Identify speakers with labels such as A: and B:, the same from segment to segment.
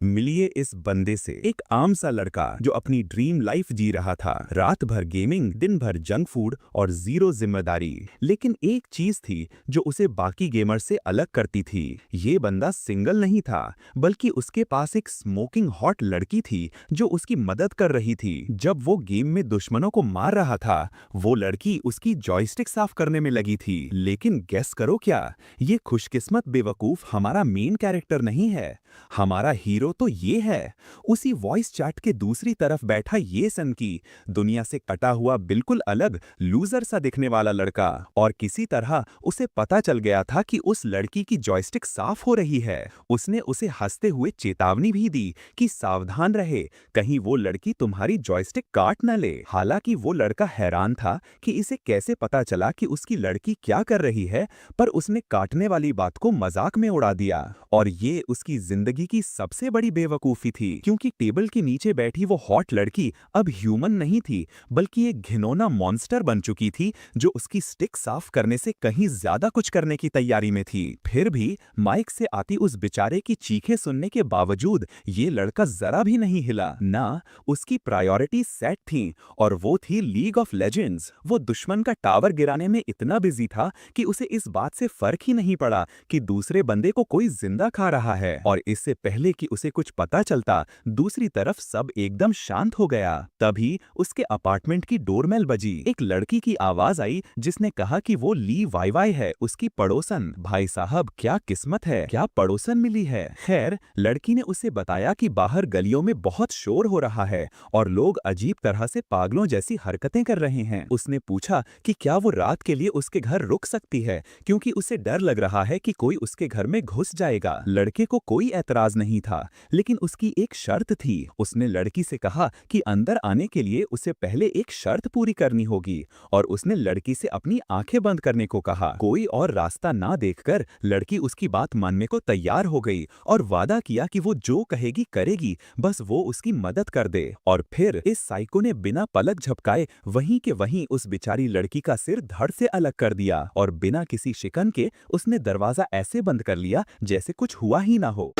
A: मिलिए इस बंदे से, एक आम सा लड़का जो अपनी ड्रीम लाइफ जी रहा था। रात भर गेमिंग, दिन भर जंक फूड और जीरो जिम्मेदारी। लेकिन एक चीज थी जो उसे बाकी गेमर से अलग करती थी। ये बंदा सिंगल नहीं था, बल्कि उसके पास एक स्मोकिंग हॉट लड़की थी जो उसकी मदद कर रही थी। जब वो गेम में दुश्मनों को मार रहा था, वो लड़की उसकी जॉयस्टिक साफ करने में लगी थी। लेकिन गेस करो क्या, ये खुशकिस्मत बेवकूफ हमारा मेन कैरेक्टर नहीं है। हमारा हीरो तो ये है, उसी वॉइस चैट के दूसरी तरफ बैठा ये सनकी, दुनिया से कटा हुआ बिल्कुल अलग लूजर सा दिखने वाला लड़का। और किसी तरह उसे पता चल गया था कि उस लड़की की जॉयस्टिक साफ हो रही है। उसने उसे हंसते हुए चेतावनी भी दी कि सावधान रहे, कहीं वो लड़की तुम्हारी जॉयस्टिक काट न ले। हालांकि वो लड़का हैरान था कि इसे कैसे पता चला कि उसकी लड़की क्या कर रही है, पर उसने काटने वाली बात को मजाक में उड़ा दिया। और ये उसकी जिंदगी की सबसे बड़ी बेवकूफी थी, क्योंकि टेबल के नीचे बैठी वो हॉट लड़की अब ह्यूमन नहीं थी, बल्कि एक घिनौना मॉन्स्टर बन चुकी थी जो उसकी स्टिक साफ करने से कहीं ज्यादा कुछ करने की तैयारी में थी। फिर भी माइक से आती उस बेचारे की चीखें सुनने के बावजूद ये लड़का जरा भी नहीं हिला। ना, उसकी प्रायोरिटी सेट थी, और वो थी लीग ऑफ लेजेंड्स। वो दुश्मन का टावर गिराने में इतना बिजी था कि उसे इस बात से फर्क ही नहीं पड़ा कि दूसरे बंदे को कोई जिंदा खा रहा है। और इससे पहले कि उसे कुछ पता चलता, दूसरी तरफ सब एकदम शांत हो गया। तभी उसके अपार्टमेंट की डोरबेल बजी। एक लड़की की आवाज आई जिसने कहा कि वो ली वाई वाई है, उसकी पड़ोसन। भाई साहब, क्या किस्मत है, क्या पड़ोसन मिली है। खैर, लड़की ने उसे बताया कि बाहर गलियों में बहुत शोर हो रहा है और लोग अजीब तरह से पागलों जैसी हरकतें कर रहे हैं। उसने पूछा कि क्या वो रात के लिए उसके घर रुक सकती है, क्योंकि उसे डर लग रहा है कि कोई उसके घर में घुस जाएगा। लड़के को कोई एतराज नहीं था, लेकिन उसकी एक शर्त थी। उसने लड़की से कहा कि अंदर आने के लिए उसे पहले एक शर्त पूरी करनी होगी, और उसने लड़की से अपनी आंखें बंद करने को कहा। कोई और रास्ता ना देखकर लड़की उसकी बात मानने को तैयार हो गई और वादा किया कि वो जो कहेगी करेगी, बस वो उसकी मदद कर दे। और फिर इस साइको ने बिना पलक झपकाए वहीं के वहीं उस बेचारी लड़की का सिर धड़ से अलग कर दिया, और बिना किसी शिकन के उसने दरवाजा ऐसे बंद कर लिया जैसे कुछ हुआ ही ना हो।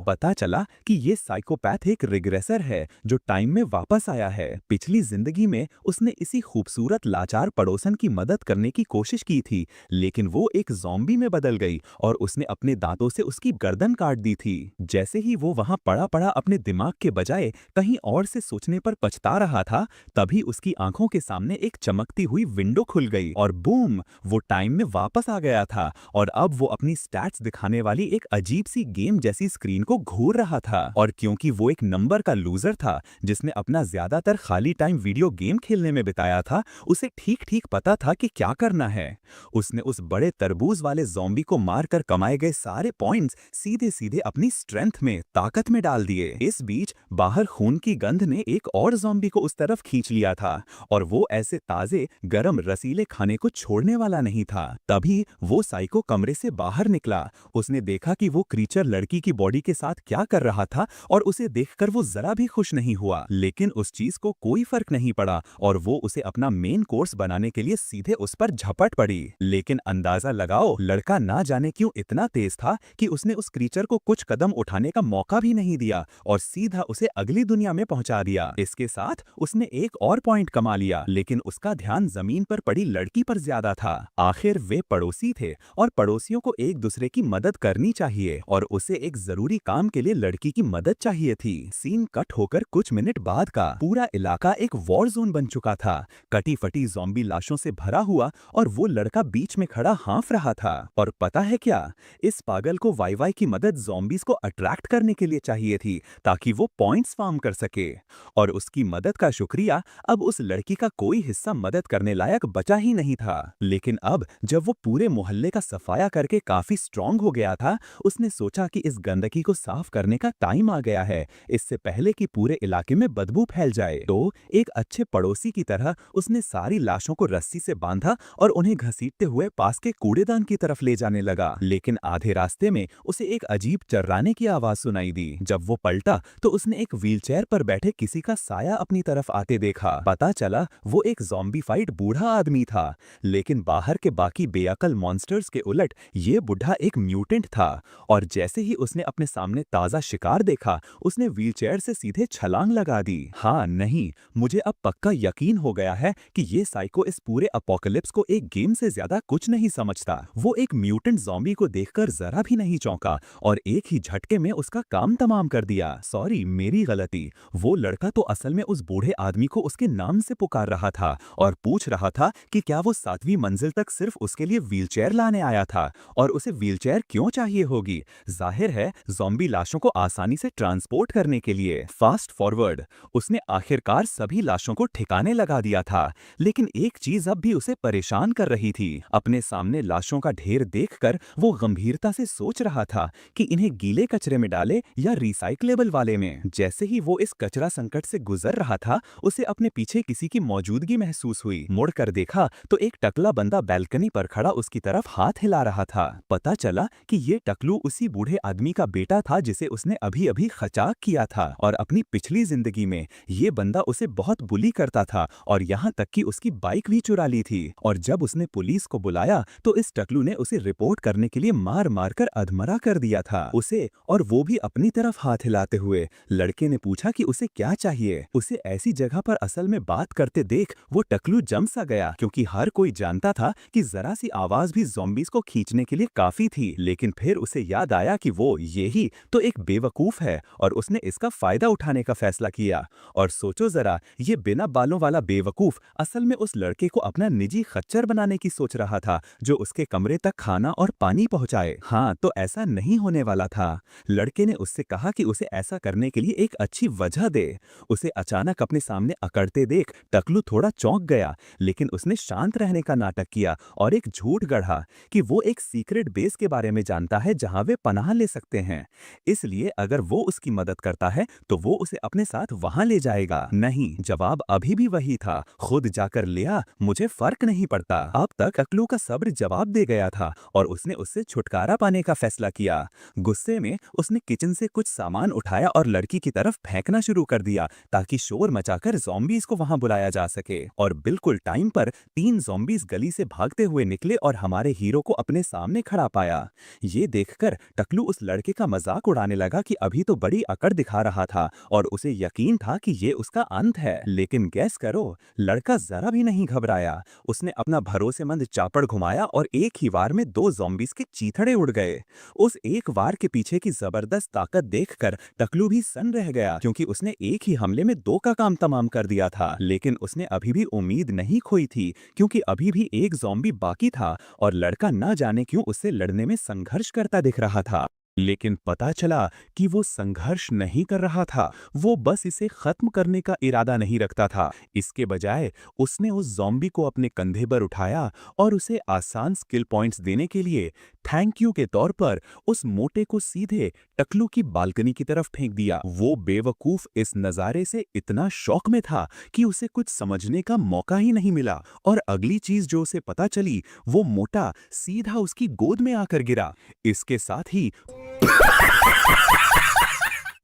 A: पता चला कि ये साइकोपैथ एक रिग्रेसर है जो टाइम में वापस आया है। पिछली जिंदगी में उसने इसी खूबसूरत लाचार पड़ोसन की मदद करने की कोशिश की थी, लेकिन वो एक ज़ॉम्बी में बदल गई और उसने अपने दांतों से उसकी गर्दन काट दी थी। जैसे ही वो वहां पड़ा पड़ा अपने दिमाग के बजाय कहीं और से सोचने पर पछता रहा था, तभी उसकी आंखों के सामने एक चमकती हुई विंडो खुल गई और बूम, वो टाइम में वापस आ गया था। और अब वो अपनी स्टैट्स दिखाने वाली एक अजीब सी गेम जैसी स्क्रीन को घूर रहा था। और क्योंकि वो एक नंबर का लूजर था जिसने अपना ज्यादातर खाली टाइम वीडियो गेम खेलने में बिताया था, उसे ठीक ठीक पता था कि क्या करना है। उसने उस बड़े तरबूज वाले ज़ॉम्बी को मारकर कमाए गए सारे पॉइंट्स सीधे सीधे अपनी स्ट्रेंथ में, ताकत में डाल दिए। इस बीच बाहर खून की गंध ने एक और ज़ॉम्बी को उस तरफ खींच लिया था, और वो ऐसे ताजे गरम रसीले खाने को छोड़ने वाला नहीं था। तभी वो साइको कमरे से बाहर निकला। उसने देखा कि वो क्रीचर लड़की की बॉडी के साथ क्या कर रहा था, और उसे देखकर वो जरा भी खुश नहीं हुआ। लेकिन उस चीज को कोई फर्क नहीं पड़ा, और वो उसे अपना मेन कोर्स बनाने के लिए सीधे उस पर झपट पड़ी। लेकिन अंदाजा लगाओ, लड़का ना जाने क्यों इतना तेज था कि उसने उस क्रीचर को कुछ कदम उठाने का मौका भी नहीं दिया और सीधा उसे अगली दुनिया में पहुंचा दिया। इसके साथ उसने एक और पॉइंट कमा लिया, लेकिन उसका ध्यान जमीन पर पड़ी लड़की पर ज्यादा था। आखिर वे पड़ोसी थे और पड़ोसियों को एक दूसरे की मदद करनी चाहिए, और उसे एक जरूरी काम के लिए लड़की की मदद चाहिए थी। सीन कट होकर कुछ मिनट बाद का पूरा इलाका एक वॉर जोन बन चुका था, कटी फटी ज़ॉम्बी लाशों से भरा हुआ, और वो लड़का बीच में खड़ा हाँफ रहा था। और पता है क्या, इस पागल को वाई वाई की मदद ज़ॉम्बीज को अट्रैक्ट करने के लिए चाहिए थी, ताकि वो पॉइंट्स फार्म कर सके। और उसकी मदद का शुक्रिया अब उस लड़की का कोई हिस्सा मदद करने लायक बचा ही नहीं था। लेकिन अब जब वो पूरे मोहल्ले का सफाया करके काफी स्ट्रांग हो गया था, उसने सोचा कि इस गंदगी को साफ करने का टाइम आ गया है, इससे पहले कि पूरे इलाके में बदबू फैल जाए। तो एक अच्छे पड़ोसी की तरह उसने सारी लाशों को रस्सी से बांधा और उन्हें घसीटते हुए पास के कूड़ेदान की तरफ ले जाने लगा। लेकिन आधे रास्ते में उसे एक अजीब चर्राने की आवाज सुनाई दी। जब वो पलटा तो उसने एक व्हीलचेयर पर बैठे किसी का साया अपनी तरफ आते देखा। पता चला वो एक ज़ॉम्बीफाइड बूढ़ा आदमी था, लेकिन बाहर के बाकी बेअकल मॉन्स्टर्स के उलट ये बूढ़ा एक म्यूटेंट था। और जैसे ही उसने अपने सामने ताज़ा शिकार देखा, उसने व्हीलचेयर से सीधे छलांग लगा दी। हाँ नहीं, मुझे अब पक्का यकीन हो गया है कि ये साइको इस पूरे अपोकलिप्स को एक गेम से ज्यादा कुछ नहीं समझता। वो एक म्यूटेंट ज़ॉम्बी को देखकर जरा भी नहीं चौंका और एक ही झटके में उसका काम तमाम कर दिया। सॉरी, मेरी गलती। वो लड़का तो असल में उस बूढ़े आदमी को उसके नाम से पुकार रहा था और पूछ रहा था कि क्या वो 7वीं मंजिल तक सिर्फ उसके लिए व्हीलचेयर लाने आया था और उसे व्हीलचेयर क्यों चाहिए होगी। जाहिर है ज़ॉम्बी लाशों को आसानी से ट्रांसपोर्ट करने के लिए। फास्ट फॉरवर्ड, उसने आखिरकार सभी लाशों को ठिकाने लगा दिया था, लेकिन एक चीज अब भी उसे परेशान कर रही थी। अपने सामने लाशों का ढेर देखकर वो गंभीरता से सोच रहा था कि इन्हें गीले कचरे में डाले या रिसाइक्लेबल वाले में। जैसे ही वो इस कचरा संकट से गुजर रहा था, उसे अपने पीछे किसी की मौजूदगी महसूस हुई। मुड़कर देखा तो एक टकला बंदा बैल्कनी पर खड़ा उसकी तरफ हाथ हिला रहा था। पता चला कि ये टकलू उसी बूढ़े आदमी का बेटा था जिसे उसने अभी अभी खचाक किया था और अपनी पिछली जिंदगी में ये बंदा उसे बहुत बुली करता था और यहाँ तक कि उसकी बाइक भी चुरा ली थी। और जब उसने पुलिस को बुलाया तो इस टकलू ने उसे रिपोर्ट करने के लिए मार मार कर अधमरा कर दिया था उसे, और वो भी अपनी तरफ हाथ हिलाते हुए। लड़के ने पूछा कि उसे क्या चाहिए। उसे ऐसी जगह पर असल में बात करते देख वो टकलू जम सा गया, क्योंकि हर कोई जानता था कि जरा सी आवाज भी ज़ॉम्बीज़ को खींचने के लिए काफी थी। लेकिन फिर उसे याद आया कि वो ये ही तो एक बेवकूफ है और उसने इसका फायदा उठाने का फैसला किया। और सोचो जरा, ये बिना बालों वाला बेवकूफ असल में उस लड़के को अपना निजी खच्चर बनाने की सोच रहा था, जो उसके कमरे तक खाना और पानी पहुंचाए। हाँ, तो ऐसा नहीं होने वाला था। लड़के ने उससे कहा कि उसे ऐसा करने के लिए एक अच्छी वजह दे। उसे अचानक अपने सामने अकड़ते देख टकलू थोड़ा चौंक गया, लेकिन उसने शांत रहने का नाटक किया और एक झूठ गढ़ा कि वो एक सीक्रेट बेस के बारे में जानता है जहां वे पनाह ले सकते हैं। इसलिए अगर वो उसकी मदद करता है तो वो उसे अपने साथ वहां ले जाएगा। नहीं, जवाब अभी भी वही था, खुद जाकर ले आ, मुझे फर्क नहीं पड़ता। अब तक टकलू का सब्र जवाब दे गया था और उसने उससे छुटकारा पाने का फैसला किया। गुस्से में उसने किचन से कुछ सामान उठाया और लड़की की तरफ फेंकना शुरू कर दिया ताकि शोर मचाकर ज़ॉम्बीज़ को वहां बुलाया जा सके। और बिल्कुल टाइम पर 3 ज़ॉम्बीज़ गली से भागते हुए निकले और हमारे हीरो को अपने सामने खड़ा पाया। ये देखकर टकलू उस लड़के का मजाक उड़ाने लगा कि अभी तो बड़ी अकड़ दिखा रहा था और उसे यकीन था कि ये उसका अंत है। लेकिन गैस करो, लड़का जरा भी नहीं घबराया। उसने अपना भरोसेमंद चापड़ घुमाया और एक ही वार में 2 ज़ॉम्बीज़ के चीथड़े उड़ गए। उस एक वार के पीछे की जबरदस्त ताकत देखकर टकलू भी सन्न रह गया, क्योंकि उसने एक ही हमले में 2 का काम तमाम कर दिया था। लेकिन उसने अभी भी उम्मीद नहीं खोई थी, क्योंकि अभी भी एक ज़ॉम्बी बाकी था और लड़का न जाने क्यों उससे लड़ने में संघर्ष करता दिख रहा था। लेकिन पता चला कि वो संघर्ष नहीं कर रहा था, वो बस इसे खत्म करने का इरादा नहीं रखता था। इसके बजाय उसने उस ज़ॉम्बी को अपने कंधे पर उठाया और उसे आसान स्किल पॉइंट्स देने के लिए थैंक यू के तौर पर उस मोटे को सीधे टकलू की बालकनी की तरफ फेंक दिया। वो बेवकूफ इस नज़ारे से इतना शौक में था कि उसे कुछ समझने का मौका ही नहीं मिला, और अगली चीज जो उसे पता चली, वो मोटा सीधा उसकी गोद में आकर गिरा। इसके साथ ही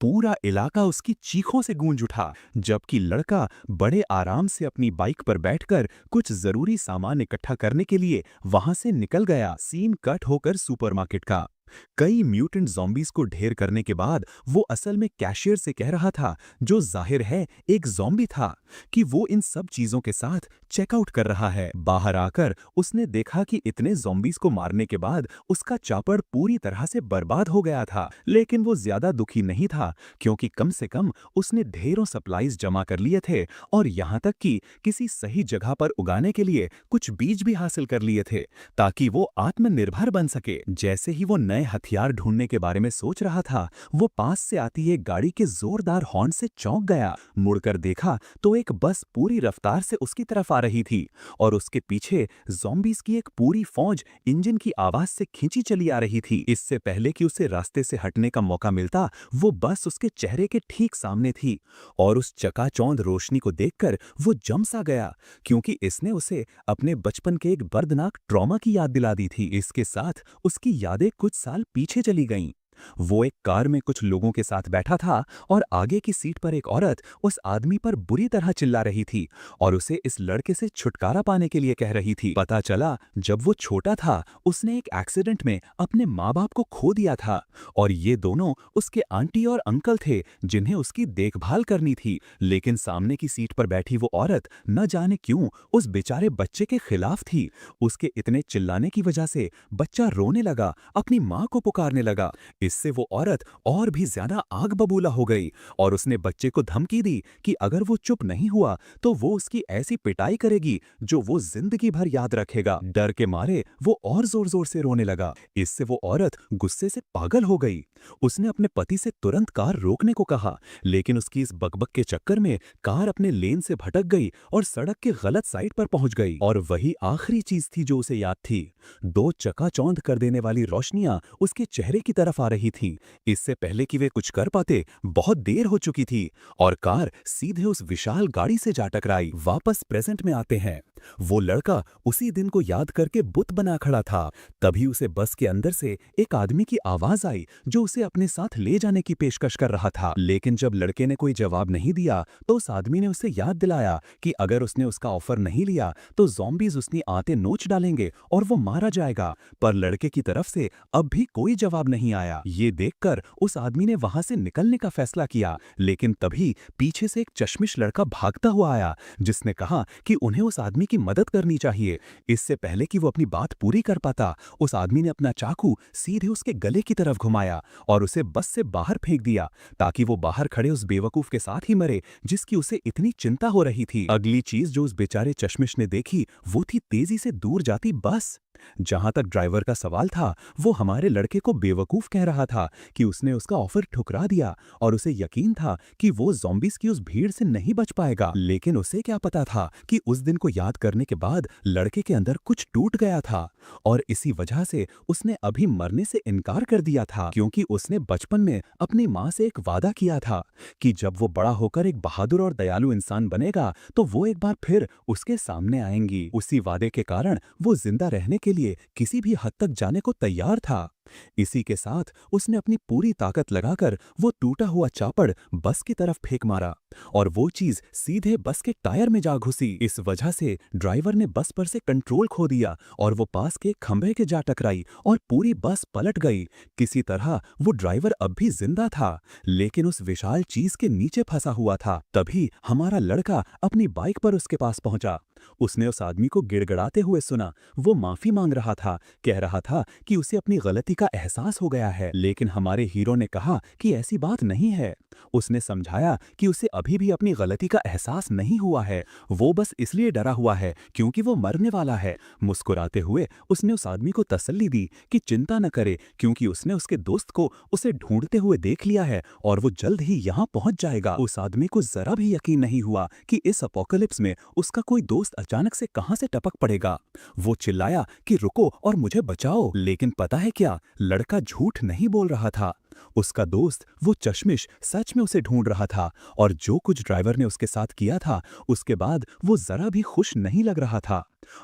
A: पूरा इलाका उसकी चीखों से गूंज उठा, जबकि लड़का बड़े आराम से अपनी बाइक पर बैठकर कुछ जरूरी सामान इकट्ठा करने के लिए वहां से निकल गया। सीन कट होकर सुपरमार्केट का। कई म्यूटेंट ज़ॉम्बीज़ को ढेर करने के बाद वो असल में कैशियर से कह रहा था, जो जाहिर है एक ज़ॉम्बी था, कि वो इन सब चीजों के साथ चेकआउट कर रहा है। बाहर आकर उसने देखा कि इतने ज़ॉम्बीज़ को मारने के बाद उसका चापड़ पूरी तरह से बर्बाद हो गया था। लेकिन वो ज्यादा दुखी नहीं था, क्योंकि कम से कम उसने ढेरों सप्लाईज जमा कर लिए थे और यहाँ तक कि किसी सही जगह पर उगाने के लिए कुछ बीज भी हासिल कर लिए थे, ताकि वो आत्मनिर्भर बन सके। जैसे ही वो नए हथियार ढूंढने के बारे में सोच रहा था, वो पास से आती एक गाड़ी के जोरदार हॉर्न से चौंक गया। मुड़कर देखा तो एक बस पूरी रफ्तार से उसकी तरफ आ रही थी और उसके पीछे ज़ॉम्बीज़ की एक पूरी फौज इंजन की आवाज से खींची चली आ रही थी। इससे पहले कि उसे रास्ते से हटने का मौका मिलता, वो बस उसके चेहरे के ठीक सामने थी और उस चकाचौंध रोशनी को देखकर वो जम सा गया, क्योंकि इसने उसे अपने बचपन के एक दर्दनाक ट्रॉमा की याद दिला दी थी। इसके साथ उसकी यादें कुछ साल पीछे चली गईं। वो एक कार में कुछ लोगों के साथ बैठा था और आगे की सीट पर एक औरत उस आदमी पर बुरी तरह चिल्ला रही थी और उसे इस लड़के से छुटकारा पाने के लिए कह रही थी। पता चला जब वो छोटा था उसने एक एक्सीडेंट में अपने माँ बाप को खो दिया था और ये दोनों उसके आंटी और अंकल थे जिन्हें उसकी देखभाल करनी थी। लेकिन सामने की सीट पर बैठी वो औरत न जाने क्यों उस बेचारे बच्चे के खिलाफ थी। उसके इतने चिल्लाने की वजह से बच्चा रोने लगा, अपनी माँ को पुकारने लगा। इससे वो औरत और भी ज्यादा आग बबूला हो गई और उसने बच्चे को धमकी दी कि अगर वो चुप नहीं हुआ तो वो उसकी ऐसी पिटाई करेगी जो वो जिंदगी भर याद रखेगा। डर के मारे वो और जोर जोर से रोने लगा। इससे वो औरत गुस्से से पागल हो गई। उसने अपने पति से तुरंत कार रोकने को कहा, लेकिन उसकी इस बकबक के चक्कर में कार अपने लेन से भटक गई और सड़क के गलत साइड पर पहुंच गई। और वही आखिरी चीज थी जो उसे याद थी। दो चकाचौंध कर देने वाली रोशनियां उसके चेहरे की तरफ आ रही थी। इससे पहले कि वे कुछ कर पाते बहुत देर हो चुकी थी और कार सीधे उस विशाल गाड़ी से जा टकराई। वापस प्रेजेंट में आते हैं। वो लड़का उसी दिन को याद करके बुत बना खड़ा था। तभी उसे बस के अंदर से एक आदमी की आवाज आई जो उसे अपने साथ ले जाने की पेशकश कर रहा था। लेकिन जब लड़के ने कोई जवाब नहीं दिया तो उस आदमी ने उसे याद दिलाया कि अगर उसने उसका ऑफर नहीं लिया तो ज़ॉम्बीज़ उसकी आंतें नोच डालेंगे और वो मारा जाएगा। पर लड़के की तरफ से अब भी कोई जवाब नहीं आया। ये देखकर उस आदमी ने वहां से निकलने का फैसला किया, लेकिन तभी पीछे से एक चश्मिश लड़का भागता हुआ आया जिसने कहा कि उन्हें उस आदमी की मदद करनी चाहिए। इससे पहले कि वो अपनी बात पूरी कर पाता, उस आदमी ने अपना चाकू सीधे उसके गले की तरफ घुमाया और उसे बस से बाहर फेंक दिया ताकि वो बाहर खड़े उस बेवकूफ के साथ ही मरे जिसकी उसे इतनी चिंता हो रही थी। अगली चीज जो उस बेचारे चश्मिश ने देखी वो थी तेजी से दूर जाती बस। जहां तक ड्राइवर का सवाल था, वो हमारे लड़के को बेवकूफ कह रहा था कि उसने उसका ऑफर ठुकरा दिया और उसे यकीन था कि वो ज़ॉम्बीज़ की उस भीड़ से नहीं बच पाएगा। लेकिन उसे क्या पता था कि उस दिन को याद करने के बाद लड़के के अंदर कुछ टूट गया था और इसी वजह से उसने अभी मरने से इनकार कर दिया था, क्योंकि उसने बचपन में अपनी माँ से एक वादा किया था कि जब वो बड़ा होकर एक बहादुर और दयालु इंसान बनेगा तो वो एक बार फिर उसके सामने आएंगी। उसी वादे के कारण वो जिंदा रहने के लिए किसी भी हद तक जाने को तैयार था। इसी के साथ उसने अपनी पूरी ताकत लगाकर वो टूटा हुआ चापड़ बस की तरफ फेंक मारा और वो चीज सीधे बस के टायर में जा घुसी। इस वजह से ड्राइवर ने बस पर से कंट्रोल खो दिया और वो पास के खंभे के जा टकराई और पूरी बस पलट गई। किसी तरह वो ड्राइवर अब भी जिंदा था, लेकिन उस विशाल चीज के नीचे फंसा हुआ था। तभी हमारा लड़का अपनी बाइक पर उसके पास पहुंचा। उसने उस आदमी को गिड़गिड़ाते हुए सुना। वो माफी मांग रहा था, कह रहा था कि उसे अपनी गलती का एहसास हो गया है। लेकिन हमारे हीरो ने कहा कि ऐसी बात नहीं है। उसने समझाया कि उसे अभी भी अपनी गलती का एहसास नहीं हुआ है, वो बस इसलिए डरा हुआ है क्योंकि वो मरने वाला है। मुस्कुराते हुए उसने उस आदमी को तसल्ली दी कि चिंता न करे, क्योंकि उसने उसके दोस्त को उसे ढूंढते हुए देख लिया है और वो जल्द ही यहाँ पहुंच जाएगा। उस आदमी को जरा भी यकीन नहीं हुआ कि इस अपोकलिप्स में उसका कोई दोस्त अचानक से कहां से टपक पड़ेगा। वो चिल्लाया कि रुको और मुझे बचाओ, लेकिन पता है क्या, लड़का झूठ नहीं बोल रहा था। उसका दोस्त वो चश्मिश सच में उसे ढूंढ रहा था और जो कुछ ड्राइवर ने उसके साथ किया था उसके बाद वो जरा भी खुश नहीं लग रहा था।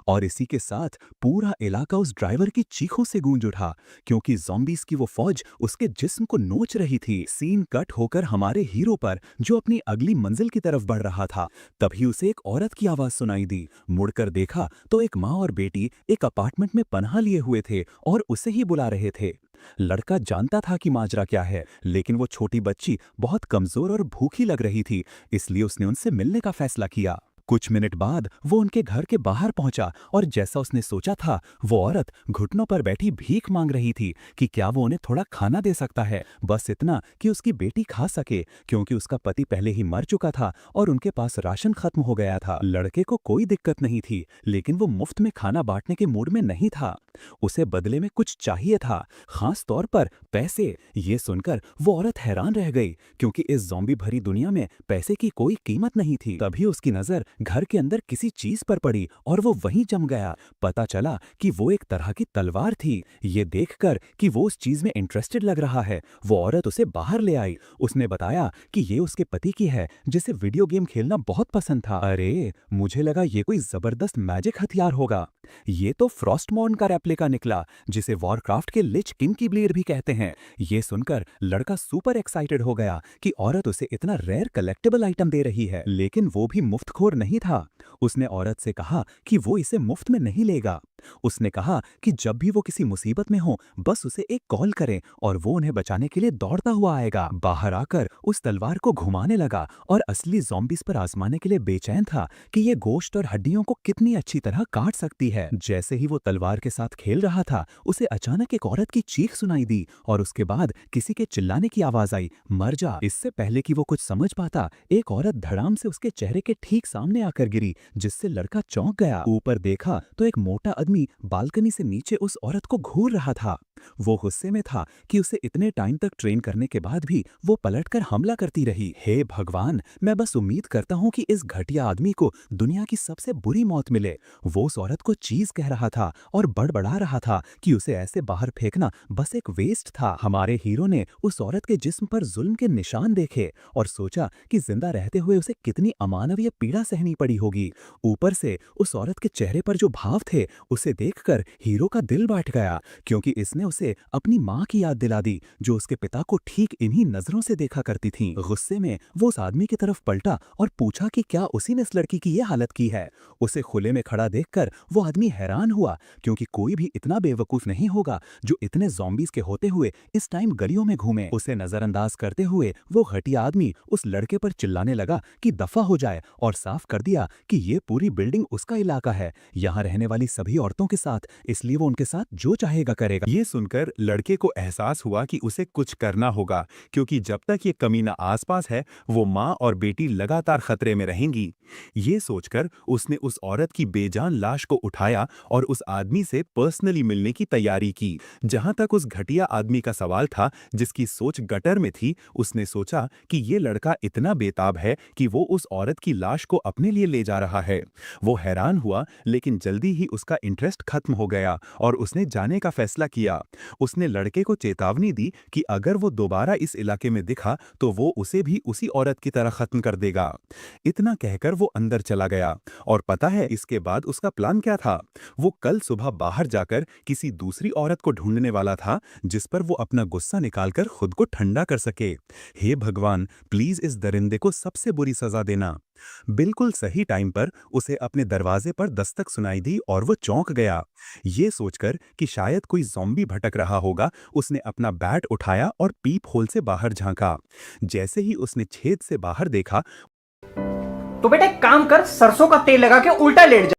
A: और इसी के साथ पूरा इलाका उस ड्राइवर की चीखों से गूंज उठा, क्योंकि ज़ॉम्बीज़ की वो फौज उसके जिस्म को नोच रही थी। सीन कट होकर हमारे हीरो पर जो अपनी अगली मंजिल की तरफ बढ़ रहा था। तभी उसे एक औरत की आवाज सुनाई दी। मुड़कर देखा तो एक माँ और बेटी एक अपार्टमेंट में पनाह लिए हुए थे और उसे ही बुला रहे थे। लड़का जानता था कि माजरा क्या है, लेकिन वो छोटी बच्ची बहुत कमजोर और भूखी लग रही थी, इसलिए उसने उनसे मिलने का फैसला किया। कुछ मिनट बाद वो उनके घर के बाहर पहुंचा और जैसा उसने सोचा था, वो औरत घुटनों पर बैठी भीख मांग रही थी कि क्या वो उन्हें थोड़ा खाना दे सकता है, बस इतना कि उसकी बेटी खा सके, क्योंकि उसका पति पहले ही मर चुका था और उनके पास राशन खत्म हो गया था। लड़के को कोई दिक्कत नहीं थी, लेकिन वो मुफ्त में खाना बांटने के मूड में नहीं था। उसे बदले में कुछ चाहिए था, खास तौर पर पैसे। ये सुनकर वो औरत हैरान रह गई, क्योंकि इस ज़ॉम्बी भरी दुनिया में पैसे की कोई कीमत नहीं थी। तभी उसकी नजर घर के अंदर किसी चीज पर पड़ी और वो वहीं जम गया। पता चला कि वो एक तरह की तलवार थी। ये देखकर कि वो उस चीज में इंटरेस्टेड लग रहा है, वो औरत उसे बाहर ले आई। उसने बताया कि ये उसके पति की है, जिसे वीडियो गेम खेलना बहुत पसंद था। अरे, मुझे लगा ये कोई जबरदस्त मैजिक हथियार होगा। ये तो फ्रॉस्टमॉर्न का रेप्लिका निकला, जिसे वॉरक्राफ्ट के लिच किंग की ब्लेड भी कहते हैं। ये सुनकर लड़का सुपर एक्साइटेड हो गया कि औरत उसे इतना रेयर कलेक्टेबल आइटम दे रही है, लेकिन वो भी मुफ्तखोर नहीं था। उसने औरत से कहा कि वो इसे मुफ्त में नहीं लेगा। उसने कहा कि जब भी वो किसी मुसीबत में हो, बस उसे एक कॉल करें और वो उन्हें बचाने के लिए दौड़ता हुआ आएगा। बाहर आकर उस तलवार को घुमाने लगा और असली ज़ॉम्बीज़ पर आजमाने के लिए बेचैन था कि ये गोश्त और हड्डियों को कितनी अच्छी तरह काट सकती है। जैसे ही वो तलवार के साथ खेल रहा था, उसे अचानक एक औरत की चीख सुनाई दी और उसके बाद किसी के चिल्लाने की आवाज आई, मर जा। इससे पहले कि वो कुछ समझ पाता, एक औरत धड़ाम से उसके चेहरे के ठीक सामने आकर गिरी, जिससे लड़का चौंक गया। ऊपर देखा तो एक मोटा आदमी बालकनी से नीचे उस औरत को घूर रहा था। वो गुस्से में था कि उसे इतने टाइम तक ट्रेन करने के बाद भी वो पलटकर हमला करती रही। हे भगवान, मैं बस उम्मीद करता हूँ कि इस घटिया आदमी को दुनिया की सबसे बुरी मौत मिले। वो उस औरत को चीज कह रहा था और बड़बड़ा रहा था कि उसे ऐसे बाहर फेंकना बस एक वेस्ट था। हमारे हीरो ने उस औरत के जिस्म पर जुल्म के निशान देखे और सोचा कि जिंदा रहते हुए उसे कितनी अमानवीय पीड़ा सहनी पड़ी होगी। ऊपर से उस औरत के चेहरे पर जो भाव थे, उसे देखकर हीरो का दिल बैठ गया, क्योंकि इसने उसे अपनी माँ की याद दिला दी, जो उसके पिता को ठीक इन्हीं नजरों से देखा करती थी। गुस्से में वो उस आदमी की तरफ पलटा और पूछा कि क्या उसी ने इस लड़की की ये हालत की है। उसे खुले में खड़ा देखकर वो आदमी हैरान हुआ, क्योंकि कोई भी इतना बेवकूफ नहीं होगा जो इतने ज़ॉम्बीज़ के होते हुए इस टाइम गलियों में घूमे। उसे नजरअंदाज करते हुए वो घटिया आदमी उस लड़के पर चिल्लाने लगा कि दफा हो जाए और साफ कर दिया कि ये पूरी बिल्डिंग उसका इलाका है, यहाँ रहने वाली सभी औरतों के साथ, इसलिए वो उनके साथ जो चाहेगा करेगा। ये सुनकर लड़के को एहसास हुआ कि उसे कुछ करना होगा, क्योंकि जब तक ये कमीना आसपास है, वो माँ और बेटी लगातार खतरे में रहेंगी। ये सोचकर उसने उस औरत की बेजान लाश को उठाया और उस आदमी से पर्सनली मिलने की तैयारी की। जहां तक उस घटिया आदमी का सवाल था, जिसकी सोच गटर में थी, उसने सोचा कि ये लड़का इतना बेताब है कि वो उस औरत की लाश को अपने लिए ले जा रहा है। वो हैरान हुआ, लेकिन जल्दी ही उसका इंटरेस्ट खत्म हो गया और उसने जाने का फैसला किया। उसने लड़के को चेतावनी दी कि अगर वो दोबारा इस इलाके में दिखा तो वो उसे भी उसी औरत की तरह खत्म कर देगा। इतना कहकर वो अंदर चला गया और पता है इसके बाद उसका प्लान क्या था? वो कल सुबह बाहर जाकर किसी दूसरी औरत को ढूंढने वाला था, जिस पर वो अपना गुस्सा निकालकर खुद को ठंडा कर सके। हे भगवान, प्लीज इस दरिंदे को सबसे बुरी सजा देना। बिल्कुल सही टाइम पर उसे अपने दरवाजे पर दस्तक सुनाई दी और वो चौंक गया। ये सोचकर कि शायद कोई ज़ॉम्बी भटक रहा होगा, उसने अपना बैट उठाया और पीप होल से बाहर झांका। जैसे ही उसने छेद से बाहर देखा,
B: तो बेटा एक काम कर, सरसों का तेल लगा के उल्टा लेट जा।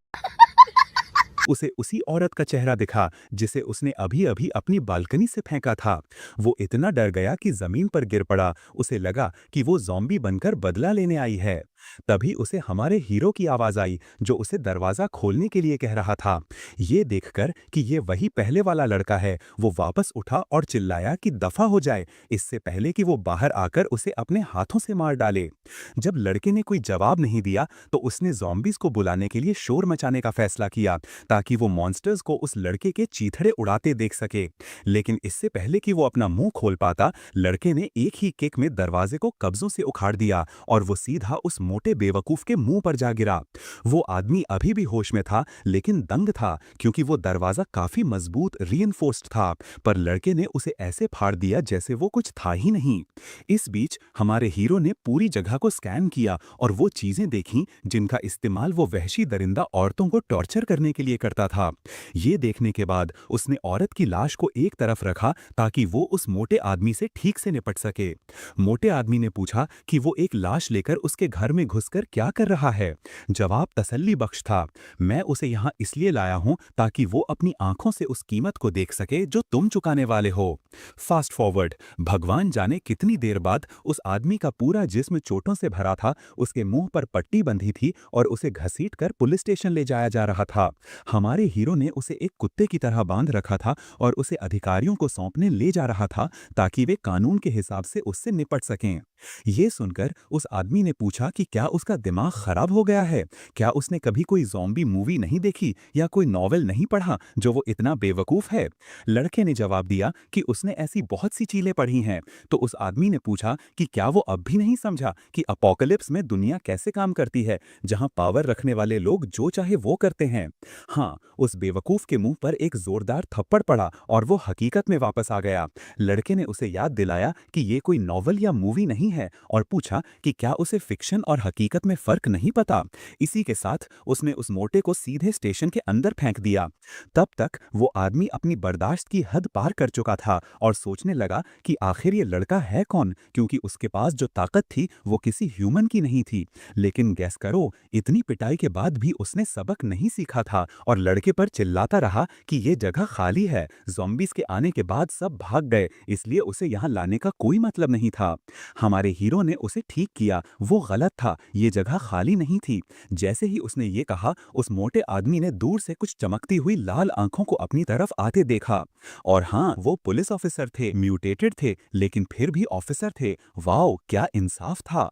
A: उसे उसी औरत का चेहरा दिखा जिसे उसने अभी अभी अपनी बालकनी से फेंका था। वो इतना डर गया कि जमीन पर गिर पड़ा। उसे लगा कि वो ज़ॉम्बी बनकर बदला लेने आई है। तभी उसे हमारे हीरो की आवाज आई, जो उसे दरवाजा खोलने के लिए कह रहा था। ये देखकर कि ये वही पहले वाला लड़का है, वो वापस उठा और चिल्लाया कि दफा हो जाए, इससे पहले कि वो बाहर आकर उसे अपने हाथों से मार डाले। जब लड़के ने कोई जवाब नहीं दिया तो उसने ज़ॉम्बीज़ को बुलाने के लिए शोर मचाने का फैसला किया, ताकि वो मॉन्स्टर्स को उस लड़के के चीथड़े उड़ाते देख सके। लेकिन इससे पहले कि वो अपना मुंह खोल पाता, लड़के ने एक ही किक में दरवाजे को कब्जों से उखाड़ दिया और वो सीधा उस मोटे बेवकूफ के मुंह पर जा गिरा। वो आदमी अभी भी होश में था, लेकिन दंग था, क्योंकि वो दरवाजा काफी मजबूत रीइंफोर्स्ड था, पर लड़के ने उसे ऐसे फाड़ दिया जैसे वो कुछ था ही नहीं। इस बीच हमारे हीरो ने पूरी जगह को स्कैन किया और वो चीजें देखीं जिनका इस्तेमाल वो वहशी दरिंदा औरतों को टॉर्चर करने के लिए करता था। ये देखने के बाद उसने औरत की लाश को एक तरफ रखा ताकि वो उस मोटे आदमी से ठीक से निपट सके। मोटे आदमी ने पूछा कि वो एक लाश लेकर उसके घर में में घुसकर क्या कर रहा है? जवाब तसल्ली बख्श था, मैं उसे यहाँ इसलिए लाया हूँ ताकि वो अपनी आंखों से उस कीमत को देख सके जो तुम चुकाने वाले हो। फास्ट फॉरवर्ड, भगवान जाने कितनी देर बाद उस आदमी का पूरा जिस्म चोटों से भरा था, उसके मुंह पर पट्टी बंधी थी और उसे घसीटकर पुलिस स्टेशन ले जाया जा रहा था। हमारे हीरो ने उसे एक कुत्ते की तरह बांध रखा था और उसे अधिकारियों को सौंपने ले जा रहा था ताकि वे कानून के हिसाब से उससे निपट सकें। ये सुनकर उस आदमी ने पूछा कि क्या उसका दिमाग खराब हो गया है? क्या उसने कभी कोई ज़ॉम्बी मूवी नहीं देखी या कोई नॉवेल नहीं पढ़ा जो वो इतना बेवकूफ़ है? लड़के ने जवाब दिया कि उसने ऐसी बहुत सी चीज़ें पढ़ी हैं। तो उस आदमी ने पूछा कि क्या वो अब भी नहीं समझा कि अपोकलिप्स में दुनिया कैसे काम करती है, जहां पावर रखने वाले लोग जो चाहे वो करते हैं। हाँ, उस बेवकूफ़ के मुंह पर एक जोरदार थप्पड़ पड़ा और वो हकीकत में वापस आ गया। लड़के ने उसे याद दिलाया कि ये कोई नॉवल या मूवी नहीं है और पूछा कि क्या उसे फिक्शन और हकीकत में फर्क नहीं पता। इसी के साथ उसने उस मोटे को सीधे स्टेशन के अंदर फेंक दिया। तब तक वो आदमी अपनी बर्दाश्त की हद पार कर चुका था और सोचने लगा कि आखिर ये लड़का है कौन, क्योंकि उसके पास जो ताकत थी वो किसी ह्यूमन की नहीं थी। लेकिन गैस करो, इतनी पिटाई के बाद भी उसने सबक नहीं सीखा था और लड़के पर चिल्लाता रहा कि ये जगह खाली है, ज़ॉम्बीज़ के आने के बाद सब भाग गए, इसलिए उसे यहाँ लाने का कोई मतलब नहीं था। हमारे हीरो ने उसे ठीक किया, वो गलत था, ये जगह खाली नहीं थी। जैसे ही उसने ये कहा, उस मोटे आदमी ने दूर से कुछ चमकती हुई लाल आंखों को अपनी तरफ आते देखा। और हाँ, वो पुलिस ऑफिसर थे, म्यूटेटेड थे, लेकिन फिर भी ऑफिसर थे। वाओ, क्या इंसाफ था।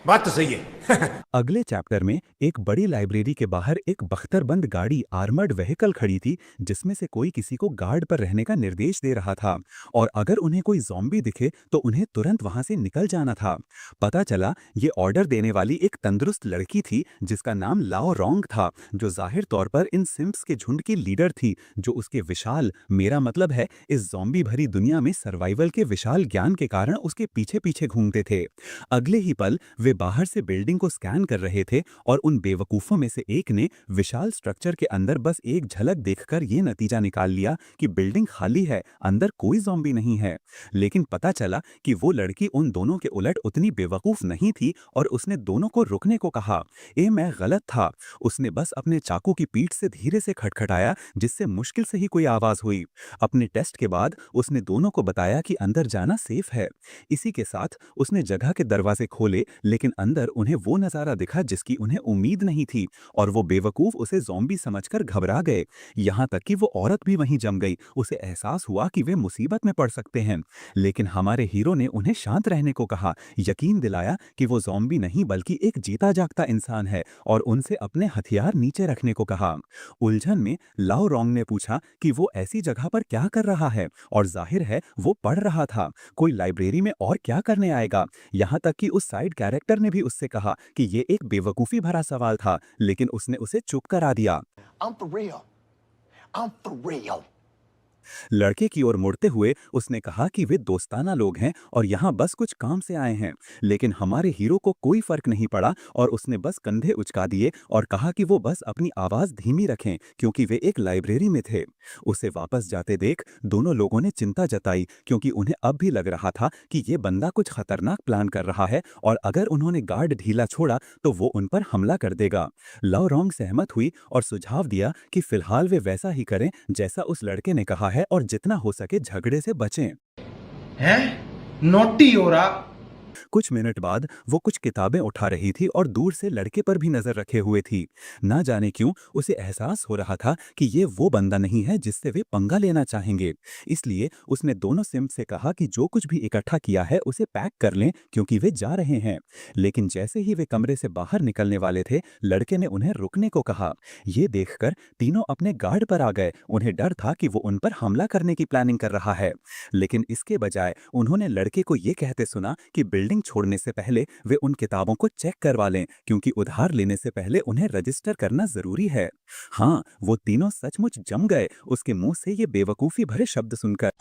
C: बात तो सही है।
A: अगले चैप्टर में एक बड़ी लाइब्रेरी के बाहर एक बख्तरबंद गाड़ी, आर्मर्ड व्हीकल खड़ी थी, जिसमें से कोई किसी को गार्ड पर रहने का निर्देश दे रहा था और अगर उन्हें कोई ज़ॉम्बी दिखे तो उन्हें तुरंत वहां से निकल जाना था। पता चला ये ऑर्डर देने वाली एक तंदुरुस्त लड़की थी जिसका नाम लाओ रोंग था, जो जाहिर तौर पर इन सिम्प्स के झुंड की लीडर थी, जो उसके विशाल, मेरा मतलब है इस ज़ॉम्बी भरी दुनिया में सर्वाइवल के विशाल ज्ञान के कारण उसके पीछे पीछे घूमते थे। अगले ही पल वे बाहर से बिल्डिंग को स्कैन कर रहे थे और उन बेवकूफों में से एक ने विशाल स्ट्रक्चर के अंदर बस एक झलक देखकर यह नतीजा निकाल लिया कि बिल्डिंग खाली है, अंदर कोई ज़ॉम्बी नहीं है। लेकिन पता चला कि वो लड़की उन दोनों के उलट उतनी बेवकूफ नहीं थी और उसने दोनों को रुकने को कहा। मैं गलत था। उसने बस अपने चाकू की पीठ से धीरे से खटखटाया, जिससे मुश्किल से ही कोई आवाज हुई। अपने टेस्ट के बाद उसने दोनों को बताया कि अंदर जाना सेफ है। इसी के साथ उसने जगह के दरवाजे खोले, लेकिन अंदर उन्हें वो नजारा दिखा जिसकी उन्हें उम्मीद नहीं थी और वो बेवकूफ उसे ज़ॉम्बी समझकर घबरा गए। यहाँ तक कि वो औरत भी वहीं जम गई। उसे एहसास हुआ कि वे मुसीबत में पड़ सकते हैं, लेकिन हमारे हीरो ने उन्हें शांत रहने को कहा, यकीन दिलाया कि वो ज़ॉम्बी नहीं बल्कि एक जीता जागता इंसान है और उनसे अपने हथियार नीचे रखने को कहा। उलझन में लाओ रोंग ने पूछा कि वो ऐसी जगह पर क्या कर रहा है और जाहिर है वो पढ़ रहा था, कोई लाइब्रेरी में और क्या करने आएगा। यहाँ तक कि उस साइड कैरेक्टर ने भी उससे कहा कि ये एक बेवकूफ़ी भरा सवाल था, लेकिन उसने उसे चुप करा दिया।
C: I'm for real. I'm for real.
A: लड़के की ओर मुड़ते हुए उसने कहा कि वे दोस्ताना लोग हैं और यहाँ बस कुछ काम से आए हैं। लेकिन हमारे हीरो को कोई फर्क नहीं पड़ा और उसने बस कंधे उचका दिए और कहा कि वो बस अपनी आवाज़ धीमी रखें क्योंकि वे एक लाइब्रेरी में थे। उसे वापस जाते देख दोनों लोगों ने चिंता जताई, क्योंकि उन्हें अब भी लग रहा था कि ये बंदा कुछ खतरनाक प्लान कर रहा है और अगर उन्होंने गार्ड ढीला छोड़ा तो वो उन पर हमला कर देगा। लाओ रोंग सहमत हुई और सुझाव दिया कि फिलहाल वे वैसा ही करें जैसा उस लड़के ने कहा है और जितना हो सके झगड़े से बचें।
C: हैं? नोटी हो रहा।
A: कुछ मिनट बाद वो कुछ किताबें उठा रही थी और दूर से लड़के पर भी नजर रखे हुए थी। ना जाने क्यों उसे एहसास हो रहा था कि ये वो बंदा नहीं है जिससे वे पंगा लेना चाहेंगे। इसलिए उसने दोनों सिम्प से कहा कि जो कुछ भी इकट्ठा किया है उसे पैक कर लें क्योंकि वे जा रहे हैं। लेकिन जैसे ही वे कमरे से बाहर निकलने वाले थे, लड़के ने उन्हें रुकने को कहा। ये देखकर तीनों अपने गार्ड पर आ गए। उन्हें डर था कि वो उन पर हमला करने की प्लानिंग कर रहा है, लेकिन इसके बजाय उन्होंने लड़के को ये कहते सुना कि बिल्डिंग छोड़ने से पहले वे उन किताबों को चेक करवा लें क्योंकि उधार लेने से पहले उन्हें रजिस्टर करना जरूरी है। हाँ, वो तीनों सचमुच जम गए उसके मुंह से ये बेवकूफी भरे शब्द सुनकर।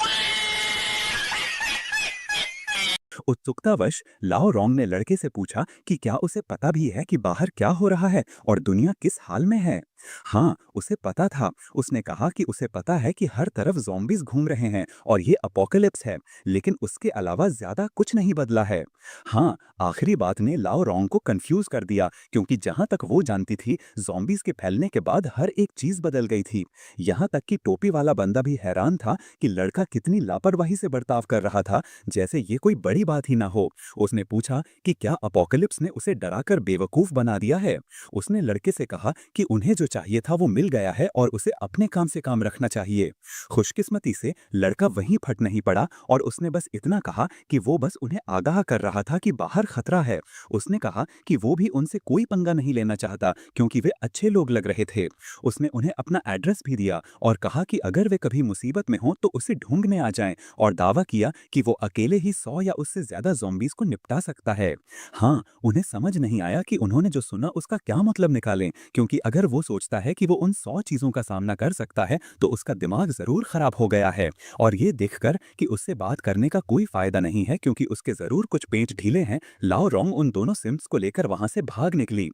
A: उत्सुकतावश लाओ रोंग ने लड़के से पूछा कि क्या उसे पता भी है कि बाहर क्या हो रहा है और दुनिया किस हाल में है। हाँ, उसे पता था। उसने कहा कि उसे पता है कि हर तरफ ज़ॉम्बीज़ घूम रहे हैं और ये अपोकलिप्स है, लेकिन उसके अलावा ज़्यादा कुछ नहीं बदला है। हाँ, आखिरी बात ने लाओ रोंग को कंफ्यूज कर दिया, क्योंकि जहाँ तक वो जानती थी, ज़ॉम्बीज़ के फैलने के बाद हर एक चीज़ बदल गई थी। यहाँ तक कि टोपी वाला बंदा भी हैरान था कि लड़का कितनी लापरवाही से बर्ताव कर रहा था, जैसे ये कोई बड़ी बात ही ना हो। उसने पूछा कि क्या अपोकलिप्स ने उसे डराकर बेवकूफ़ बना दिया है। उसने लड़के से कहा कि उन्हें जो चाहिए था वो मिल गया है और उसे अपने काम से काम रखना चाहिए। खुशकिस्मती से लड़का वहीं फट नहीं पड़ा और उसने बस इतना कहा कि वो बस उन्हें आगाह कर रहा था कि बाहर खतरा है। उसने कहा कि वो भी उनसे कोई पंगा नहीं लेना चाहता, क्योंकि वे अच्छे लोग लग रहे थे। उसने उन्हें अपना एड्रेस भी दिया और कहा कि अगर वे कभी मुसीबत में हों तो उसे ढूंढने आ जाएं, और दावा किया कि वो अकेले ही 100 या उससे ज्यादा ज़ॉम्बीज़ को निपटा सकता है। हाँ, उन्हें समझ नहीं आया कि उन्होंने जो सुना उसका क्या मतलब निकालें, क्योंकि अगर वो सोचता है कि वो उन 100 चीज़ों का सामना कर सकता है तो उसका दिमाग ज़रूर खराब हो गया है। और ये देखकर कि उससे बात करने का कोई फ़ायदा नहीं है क्योंकि उसके ज़रूर कुछ पेच ढीले हैं, लाओ रोंग उन दोनों सिम्स को लेकर वहाँ से भाग निकली।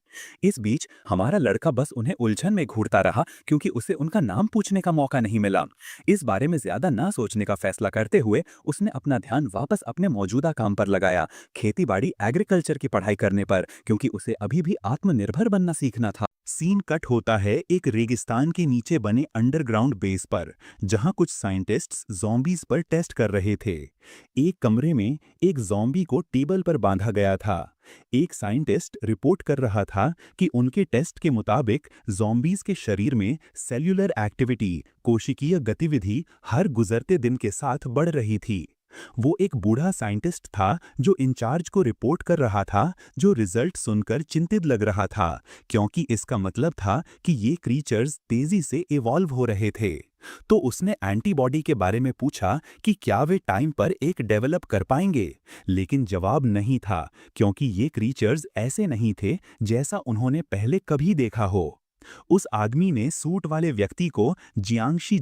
A: इस बीच हमारा लड़का बस उन्हें उलझन में घूरता रहा, क्योंकि उसे उनका नाम पूछने का मौका नहीं मिला। इस बारे में ज़्यादा ना सोचने का फैसला करते हुए उसने अपना ध्यान वापस अपने मौजूदा काम पर लगाया, खेतीबाड़ी एग्रीकल्चर की पढ़ाई करने पर, क्योंकि उसे अभी भी आत्मनिर्भर बनना सीखना था। सीन कट होता है एक रेगिस्तान के नीचे बने अंडरग्राउंड बेस पर, जहां कुछ साइंटिस्ट्स ज़ॉम्बीज़ पर टेस्ट कर रहे थे। एक कमरे में एक ज़ॉम्बी को टेबल पर बांधा गया था। एक साइंटिस्ट रिपोर्ट कर रहा था कि उनके टेस्ट के मुताबिक ज़ॉम्बीज़ के शरीर में सेल्यूलर एक्टिविटी, कोशिकीय गतिविधि हर गुजरते दिन के साथ बढ़ रही थी। वो एक बूढ़ा साइंटिस्ट था जो इंचार्ज को रिपोर्ट कर रहा था, जो रिजल्ट सुनकर चिंतित लग रहा था, क्योंकि इसका मतलब था कि ये क्रीचर्स तेजी से इवॉल्व हो रहे थे। तो उसने एंटीबॉडी के बारे में पूछा कि क्या वे टाइम पर एक डेवलप कर पाएंगे, लेकिन जवाब नहीं था, क्योंकि ये क्रीचर्स ऐसे नहीं थे जैसा उन्होंने पहले कभी देखा हो। उस आदमी ने सूट वाले व्यक्ति को जियांगशी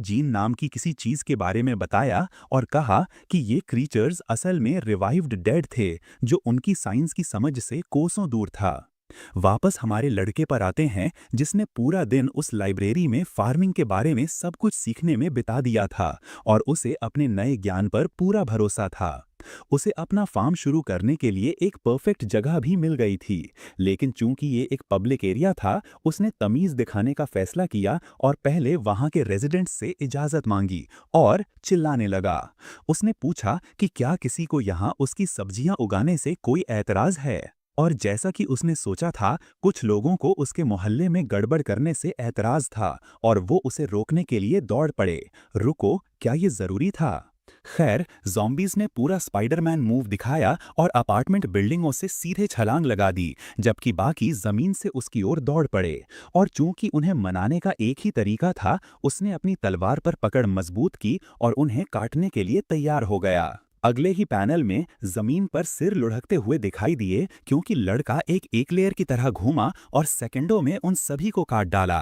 A: जीन नाम की किसी चीज के बारे में बताया और कहा कि ये क्रीचर्स असल में रिवाइव्ड डेड थे, जो उनकी साइंस की समझ से कोसों दूर था। वापस हमारे लड़के पर आते हैं, जिसने पूरा दिन उस लाइब्रेरी में फार्मिंग के बारे में सब कुछ सीखने में बिता दिया था और उसे अपने नए ज्ञान पर पूरा भरोसा था। उसे अपना फार्म शुरू करने के लिए एक परफेक्ट जगह भी मिल गई थी, लेकिन चूंकि ये एक पब्लिक एरिया था, उसने तमीज दिखाने का फैसला किया और पहले वहां के रेजिडेंट्स से इजाजत मांगी और चिल्लाने लगा। उसने पूछा कि क्या किसी को यहाँ उसकी सब्जियां उगाने से कोई ऐतराज है। और जैसा कि उसने सोचा था, कुछ लोगों को उसके मोहल्ले में गड़बड़ करने से ऐतराज था और वो उसे रोकने के लिए दौड़ पड़े। रुको, क्या ये जरूरी था? खैर, ज़ॉम्बीज़ ने पूरा स्पाइडरमैन मूव दिखाया और अपार्टमेंट बिल्डिंगों से सीधे छलांग लगा दी, जबकि बाकी जमीन से उसकी ओर दौड़ पड़े। और चूंकि उन्हें मनाने का एक ही तरीका था, उसने अपनी तलवार पर पकड़ मजबूत की और उन्हें काटने के लिए तैयार हो गया। अगले ही पैनल में जमीन पर सिर लुढ़कते हुए दिखाई दिए, क्योंकि लड़का एक एकलेयर की तरह घूमा और सेकंडों में उन सभी को काट डाला।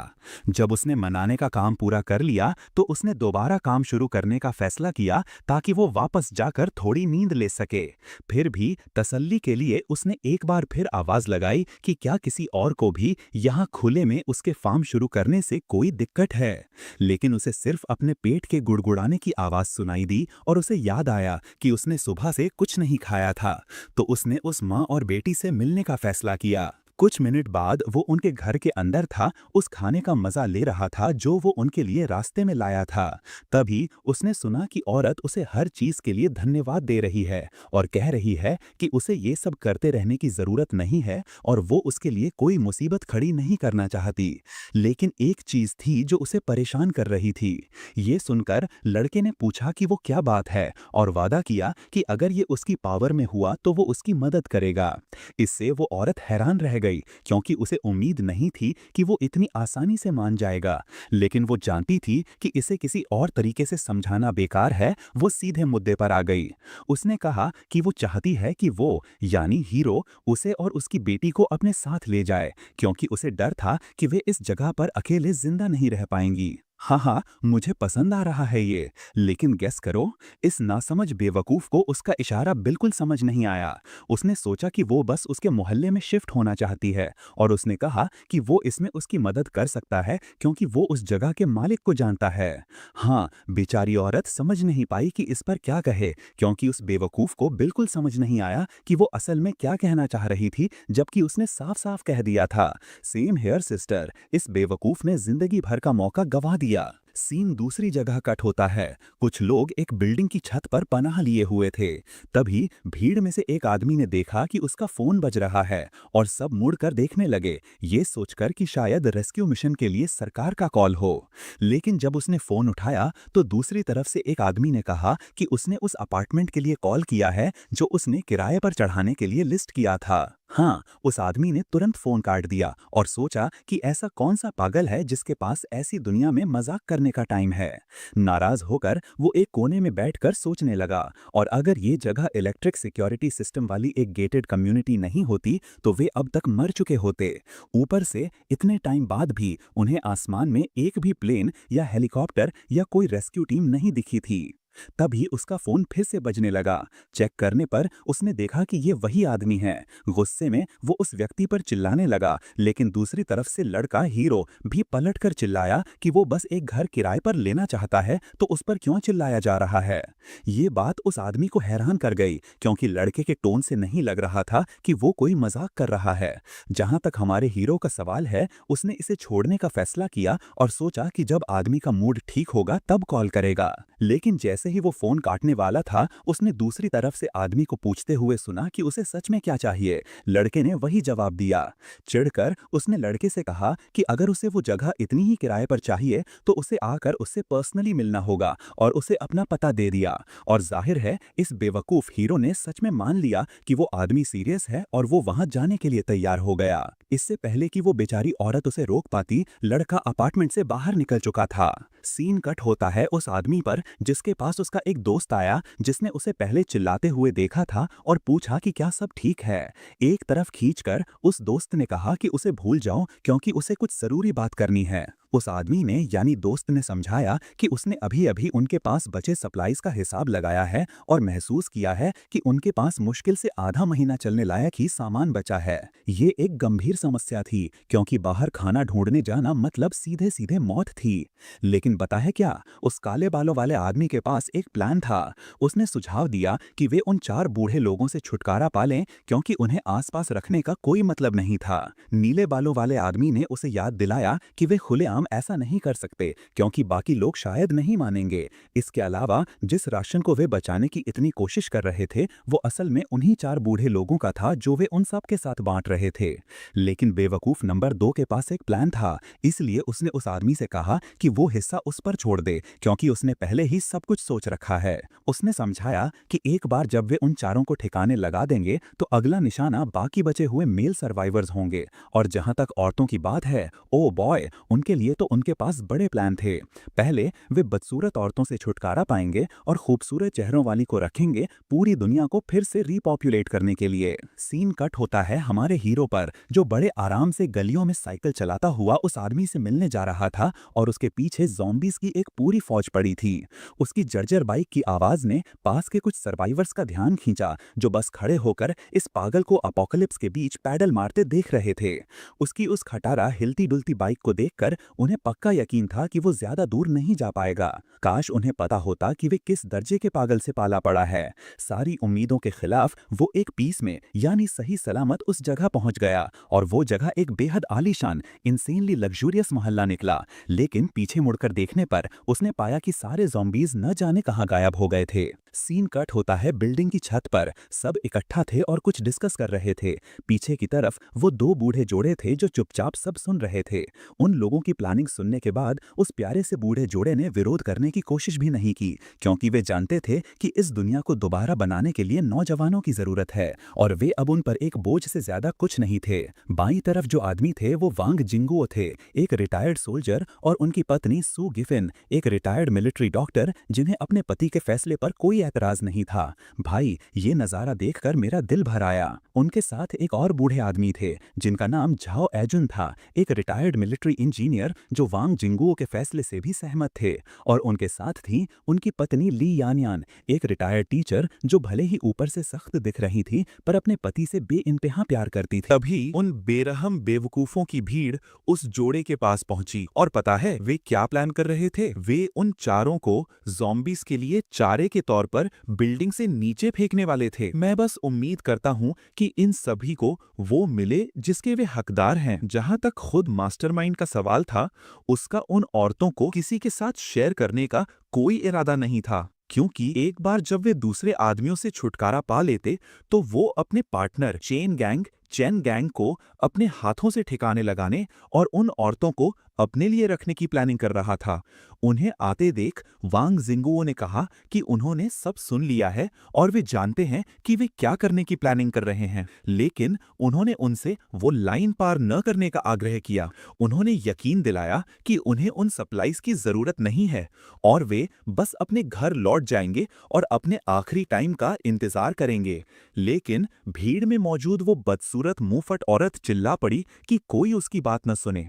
A: जब उसने मनाने का काम पूरा कर लिया तो उसने दोबारा काम शुरू करने का फैसला किया, ताकि वो वापस जाकर थोड़ी नींद ले सके। फिर भी तसल्ली के लिए उसने एक बार फिर आवाज लगाई कि क्या किसी और को भी यहाँ खुले में उसके फार्म शुरू करने से कोई दिक्कत है। लेकिन उसे सिर्फ अपने पेट के गुड़गुड़ाने की आवाज सुनाई दी और उसे याद आया कि उसने सुबह से कुछ नहीं खाया था। तो उसने उस माँ और बेटी से मिलने का फैसला किया। कुछ मिनट बाद वो उनके घर के अंदर था, उस खाने का मजा ले रहा था जो वो उनके लिए रास्ते में लाया था। तभी उसने सुना कि औरत उसे हर चीज के लिए धन्यवाद दे रही है और कह रही है कि उसे ये सब करते रहने की जरूरत नहीं है और वो उसके लिए कोई मुसीबत खड़ी नहीं करना चाहती। लेकिन एक चीज थी जो उसे परेशान कर रही थी। ये सुनकर लड़के ने पूछा कि वो क्या बात है और वादा किया कि अगर ये उसकी पावर में हुआ तो वो उसकी मदद करेगा। इससे वो औरत हैरान रह गई, क्योंकि उसे उम्मीद नहीं थी कि वो इतनी आसानी से मान जाएगा। लेकिन वो जानती थी कि इसे किसी और तरीके से समझाना बेकार है। वो सीधे मुद्दे पर आ गई। उसने कहा कि वो चाहती है कि वो यानी हीरो उसे और उसकी बेटी को अपने साथ ले जाए, क्योंकि उसे डर था कि वे इस जगह पर अकेले जिंदा नहीं रह पाएंगी। हाँ हाँ, मुझे पसंद आ रहा है ये। लेकिन गेस करो, इस नासमझ बेवकूफ को उसका इशारा बिल्कुल समझ नहीं आया। उसने सोचा कि वो बस उसके मोहल्ले में शिफ्ट होना चाहती है और उसने कहा कि वो इसमें उसकी मदद कर सकता है क्योंकि वो उस जगह के मालिक को जानता है। हाँ, बेचारी औरत समझ नहीं पाई कि इस पर क्या कहे, क्योंकि उस बेवकूफ को बिल्कुल समझ नहीं आया कि वो असल में क्या कहना चाह रही थी, जबकि उसने साफ साफ कह दिया था, सेम हेयर सिस्टर। इस बेवकूफ ने जिंदगी भर का मौका गंवा दिया। सीन दूसरी जगह कट होता है। कुछ लोग एक बिल्डिंग की छत पर पनाह लिए हुए थे। तभी भीड़ में से एक आदमी ने देखा कि उसका फोन बज रहा है और सब मुड़कर देखने लगे, ये सोचकर कि शायद रेस्क्यू मिशन के लिए सरकार का कॉल हो। लेकिन जब उसने फोन उठाया तो दूसरी तरफ से एक आदमी ने कहा कि उसने उस अपार्टमेंट के लिए कॉल किया है जो उसने किराए पर चढ़ाने के लिए लिस्ट किया था। हाँ, उस आदमी ने तुरंत फोन काट दिया और सोचा कि ऐसा कौन सा पागल है जिसके पास ऐसी दुनिया में मजाक करने का टाइम है। नाराज होकर वो एक कोने में बैठकर सोचने लगा, और अगर ये जगह इलेक्ट्रिक सिक्योरिटी सिस्टम वाली एक गेटेड कम्युनिटी नहीं होती तो वे अब तक मर चुके होते। ऊपर से इतने टाइम बाद भी उन्हें आसमान में एक भी प्लेन या हेलीकॉप्टर या कोई रेस्क्यू टीम नहीं दिखी थी। तभी उसका फोन फिर से बजने लगा। चेक करने पर उसने देखा कि ये वही आदमी है। गुस्से में वो उस व्यक्ति पर चिल्लाने लगा, लेकिन दूसरी तरफ से लड़का हीरो भी पलटकर चिल्लाया कि वो बस एक घर किराए पर लेना चाहता है तो उस पर क्यों चिल्लाया जा रहा है। ये बात उस आदमी को हैरान कर गई, क्योंकि लड़के के टोन से नहीं लग रहा था कि वो कोई मजाक कर रहा है। जहां तक हमारे हीरो का सवाल है, उसने इसे छोड़ने का फैसला किया और सोचा कि जब आदमी का मूड ठीक होगा तब कॉल करेगा। लेकिन जैसे ही वो फोन काटने वाला था, उसने दूसरी तरफ से आदमी को पूछते हुए सुना कि उसे सच में क्या चाहिए। लड़के ने वही जवाब दिया। चिढ़कर उसने लड़के से कहा कि अगर उसे वो जगह इतनी ही किराए पर चाहिए तो उसे आकर उससे पर्सनली मिलना होगा, और उसे अपना पता दे दिया। और जाहिर है इस बेवकूफ हीरो ने सच में मान लिया कि वो आदमी सीरियस है और वो वहां जाने के लिए तैयार हो गया। इससे पहले कि वो बेचारी औरत उसे रोक पाती, लड़का अपार्टमेंट से बाहर निकल चुका था। सीन कट होता है उस आदमी पर जिसके पास उसका एक दोस्त आया, जिसने उसे पहले चिल्लाते हुए देखा था और पूछा कि क्या सब ठीक है। एक तरफ खींचकर उस दोस्त ने कहा कि उसे भूल जाओ क्योंकि उसे कुछ जरूरी बात करनी है। उस आदमी ने यानी दोस्त ने समझाया कि उसने अभी अभी उनके पास बचे सप्लाईज का हिसाब लगाया है और महसूस किया है कि उनके पास मुश्किल से आधा महीना चलने लायक ही सामान बचा है। ये एक गंभीर समस्या थी, क्योंकि बाहर खाना ढूंढने जाना मतलब सीधे सीधे मौत थी। लेकिन पता है क्या, उस काले बालों वाले आदमी के पास एक प्लान था। उसने सुझाव दिया कि वे उन 4 बूढ़े लोगों से छुटकारा पा लें, क्योंकि उन्हें आसपास रखने का कोई मतलब नहीं था। नीले बालों वाले आदमी ने उसे याद दिलाया कि वे खुलेआम ऐसा नहीं कर सकते, क्योंकि बाकी लोग शायद नहीं मानेंगे। इसके अलावा जिस राशन को वे बचाने की इतनी कोशिश कर रहे थे, वो असल में उन्हीं 4 बूढ़े लोगों का था जो वे उन सब के साथ बांट रहे थे। लेकिन बेवकूफ नंबर 2 के पास एक प्लान था, इसलिए उसने उस आदमी से कहा कि वो हिस्सा उस पर छोड़ दे, क्योंकि उसने पहले ही सब कुछ सोच रखा है। उसने समझाया कि एक बार जब वे उन 4 को ठिकाने लगा देंगे तो अगला निशाना बाकी बचे हुए मेल सर्वाइवर्स होंगे। और जहां तक औरतों की बात है, ओ बॉय, उनके लिए तो उनके पास बड़े प्लान थे। पहले वे बदसूरत औरतों से छुटकारा पाएंगे और खूबसूरत चेहरों वाली को रखेंगे पूरी दुनिया को फिर से रीपॉपुलेट करने के लिए। सीन कट होता है हमारे हीरो पर, जो बड़े आराम से गलियों में साइकिल चलाता हुआ उस आदमी से मिलने जा रहा था और उसके पीछे ज़ॉम्बीज़ की एक पूरी फौज पड़ी थी। उसकी जर्जर बाइक की आवाज ने पास के कुछ सर्वाइवर्स का ध्यान खींचा, जो बस खड़े होकर इस पागल को अपोकलिप्स के बीच पैडल मारते देख रहे थे। उसकी उस खटारा हिलती डुलती बाइक को देखकर उन्हें पक्का यकीन था कि वो ज्यादा दूर नहीं जा पाएगा। काश उन्हें पता होता कि वे किस दर्जे के पागल से पाला पड़ा है। सारी उम्मीदों के खिलाफ वो एक पीस में यानी सही सलामत उस जगह पहुंच गया, और वो जगह एक बेहद आलीशान इंसेनली लग्जूरियस मोहल्ला निकला। लेकिन पीछे मुड़कर देखने पर उसने पाया कि सारे ज़ॉम्बीज न जाने कहां गायब हो गए थे। सीन कट होता है बिल्डिंग की छत पर। सब इकट्ठा थे और कुछ डिस्कस कर रहे थे। पीछे की तरफ वो 2 बूढ़े जोड़े थे जो चुपचाप सब सुन रहे थे। उन लोगों की प्लानिंग सुनने के बाद उस प्यारे से बूढ़े जोड़े ने विरोध करने की कोशिश भी नहीं की, क्योंकि वे जानते थे कि इस दुनिया को दोबारा बनाने के लिए नौजवानों की जरूरत है, और वे अब उन पर एक बोझ से ज्यादा कुछ नहीं थे। बाईं तरफ जो आदमी थे वो वांग जिंगुओ थे, एक रिटायर्ड सोल्जर, और उनकी पत्नी सू गिफिन, एक रिटायर्ड मिलिट्री डॉक्टर, जिन्हें अपने पति के फैसले पर कोई एतराज नहीं था। भाई, ये नज़ारा देखकर मेरा दिल भर आया। उनके साथ एक और बूढ़े आदमी थे जिनका नाम झाओ एजुन था, एक रिटायर्ड मिलिट्री इंजीनियर जो वांग जिंगुओ के फैसले से भी सहमत थे। और उनके साथ थी उनकी पत्नी ली यानयान, एक रिटायर्ड टीचर जो भले ही ऊपर से सख्त दिख रही थी पर अपने पति से बेइंतहा प्यार करती थी। तभी उन बेरहम बेवकूफों की भीड़ उस जोड़े के पास पहुंची और पता है वे क्या प्लान कर रहे थे? वे उन चारों को ज़ॉम्बीज के लिए चारे के तौर पर बिल्डिंग से नीचे फेंकने वाले थे। मैं बस उम्मीद करता हूं कि इन सभी को वो मिले जिसके वे हकदार हैं। जहां तक खुद मास्टरमाइंड का सवाल था, उसका उन औरतों को किसी के साथ शेयर करने का कोई इरादा नहीं था, क्योंकि एक बार जब वे दूसरे आदमियों से छुटकारा पा लेते तो वो अपने पार्टनर चेन गैंग को अपने हाथों से ठिकाने लगाने और उन औरतों को अपने लिए रखने की प्लानिंग कर रहा था। उन्हें आते देख वांग जिंगुओ ने कहा कि उन्होंने सब सुन लिया है और वे जानते हैं कि वे क्या करने की प्लानिंग कर रहे हैं, लेकिन उन्होंने उनसे वो लाइन पार न करने का आग्रह किया। उन्होंने यकीन दिलाया कि उन्हें उन सप्लाईज की जरूरत नहीं है और वे बस अपने घर लौट जाएंगे और अपने आखिरी टाइम का इंतजार करेंगे। लेकिन भीड़ में मौजूद वो बदसूरत मुंहफट औरत चिल्ला पड़ी कि कोई उसकी बात न सुने।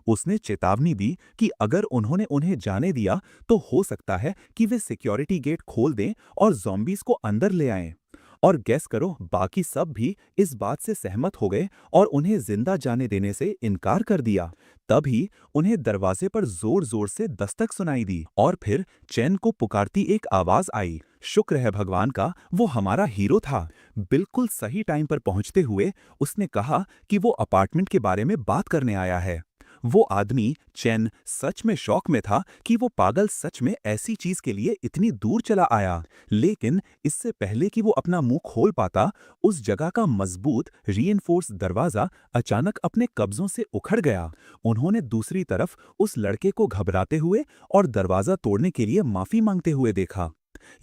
A: उसने चेतावनी दी कि अगर उन्होंने उन्हें जाने दिया तो हो सकता है कि वे सिक्योरिटी गेट खोल दें और ज़ॉम्बीज को अंदर ले आएं। और गैस करो, बाकी सब भी इस बात से सहमत हो गए और उन्हें जिंदा जाने देने से इनकार कर दिया। तभी उन्हें दरवाजे पर जोर जोर से दस्तक सुनाई दी और फिर चैन को पुकारती एक आवाज आई। शुक्र है भगवान का, वो हमारा हीरो था। बिल्कुल सही टाइम पर पहुंचते हुए उसने कहा कि वो अपार्टमेंट के बारे में बात करने आया है। वो आदमी चैन सच में शौक में था कि वो पागल सच में ऐसी चीज के लिए इतनी दूर चला आया। लेकिन इससे पहले कि वो अपना मुंह खोल पाता, उस जगह का मजबूत रीइंफोर्स दरवाजा अचानक अपने कब्जों से उखड़ गया। उन्होंने दूसरी तरफ उस लड़के को घबराते हुए और दरवाजा तोड़ने के लिए माफी मांगते हुए देखा।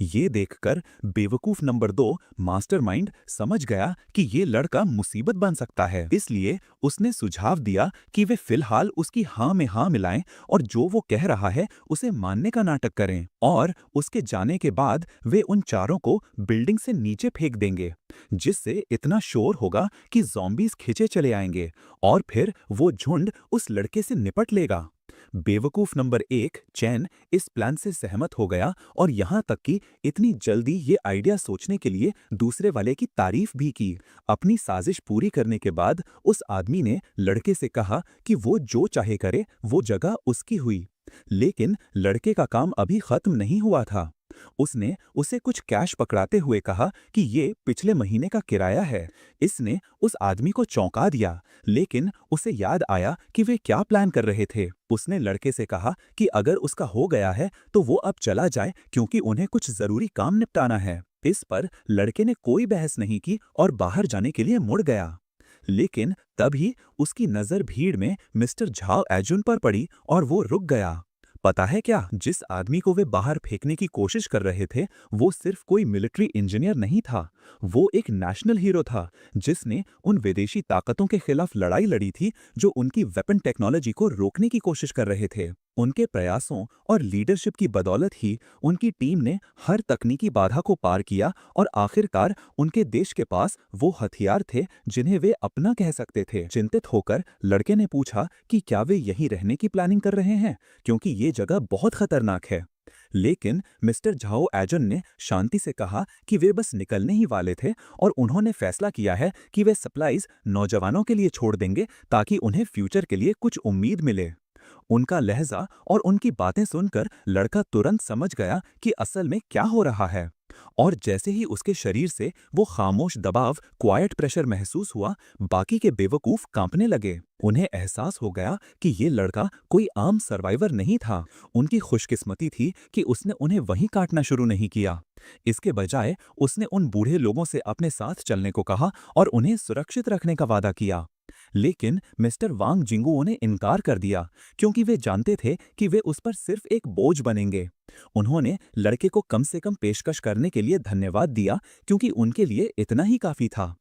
A: ये देखकर बेवकूफ नंबर 2 मास्टरमाइंड समझ गया कि ये लड़का मुसीबत बन सकता है। इसलिए उसने सुझाव दिया कि वे फिलहाल उसकी हाँ में हाँ मिलाएं और जो वो कह रहा है उसे मानने का नाटक करें, और उसके जाने के बाद वे उन चारों को बिल्डिंग से नीचे फेंक देंगे, जिससे इतना शोर होगा कि ज़ॉम्बीज खिंचे चले आएंगे और फिर वो झुंड उस लड़के से निपट लेगा। बेवकूफ नंबर 1 चैन इस प्लान से सहमत हो गया और यहाँ तक कि इतनी जल्दी ये आइडिया सोचने के लिए दूसरे वाले की तारीफ भी की। अपनी साजिश पूरी करने के बाद उस आदमी ने लड़के से कहा कि वो जो चाहे करे, वो जगह उसकी हुई। लेकिन लड़के का काम अभी खत्म नहीं हुआ था। उसने उसे कुछ कैश पकड़ाते हुए कहा कि ये पिछले महीने का किराया है। इसने उस आदमी को चौंका दिया, लेकिन उसे याद आया कि वे क्या प्लान कर रहे थे। उसने लड़के से कहा कि अगर उसका हो गया है तो वो अब चला जाए, क्योंकि उन्हें कुछ जरूरी काम निपटाना है। इस पर लड़के ने कोई बहस नहीं की और बाहर जाने के लिए मुड़ गया। लेकिन तभी उसकी नजर भीड़ में मिस्टर झाओ एजुन पर पड़ी और वो रुक गया। पता है क्या, जिस आदमी को वे बाहर फेंकने की कोशिश कर रहे थे वो सिर्फ कोई मिलिट्री इंजीनियर नहीं था, वो एक नेशनल हीरो था जिसने उन विदेशी ताकतों के खिलाफ लड़ाई लड़ी थी जो उनकी वेपन टेक्नोलॉजी को रोकने की कोशिश कर रहे थे। उनके प्रयासों और लीडरशिप की बदौलत ही उनकी टीम ने हर तकनीकी बाधा को पार किया और आखिरकार उनके देश के पास वो हथियार थे जिन्हें वे अपना कह सकते थे। चिंतित होकर लड़के ने पूछा कि क्या वे यहीं रहने की प्लानिंग कर रहे हैं, क्योंकि ये जगह बहुत खतरनाक है। लेकिन मिस्टर झाओ एजुन ने शांति से कहा कि वे बस निकलने ही वाले थे और उन्होंने फैसला किया है कि वे सप्लाईज नौजवानों के लिए छोड़ देंगे ताकि उन्हें फ्यूचर के लिए कुछ उम्मीद मिले। उनका लहजा और उनकी बातें सुनकर लड़का तुरंत समझ गया कि असल में क्या हो रहा है, और जैसे ही उसके शरीर से वो खामोश दबाव, क्वाइट प्रेशर महसूस हुआ, बाकी के बेवकूफ कांपने लगे। उन्हें एहसास हो गया कि ये लड़का कोई आम सर्वाइवर नहीं था। उनकी खुशकिस्मती थी कि उसने उन्हें वहीं काटना शुरू नहीं किया। इसके बजाय उसने उन बूढ़े लोगों से अपने साथ चलने को कहा और उन्हें सुरक्षित रखने का वादा किया। लेकिन मिस्टर वांग जिंगुओ ने इनकार कर दिया, क्योंकि वे जानते थे कि वे उस पर सिर्फ एक बोझ बनेंगे। उन्होंने लड़के को कम से कम पेशकश करने के लिए धन्यवाद दिया, क्योंकि उनके लिए इतना ही काफी था।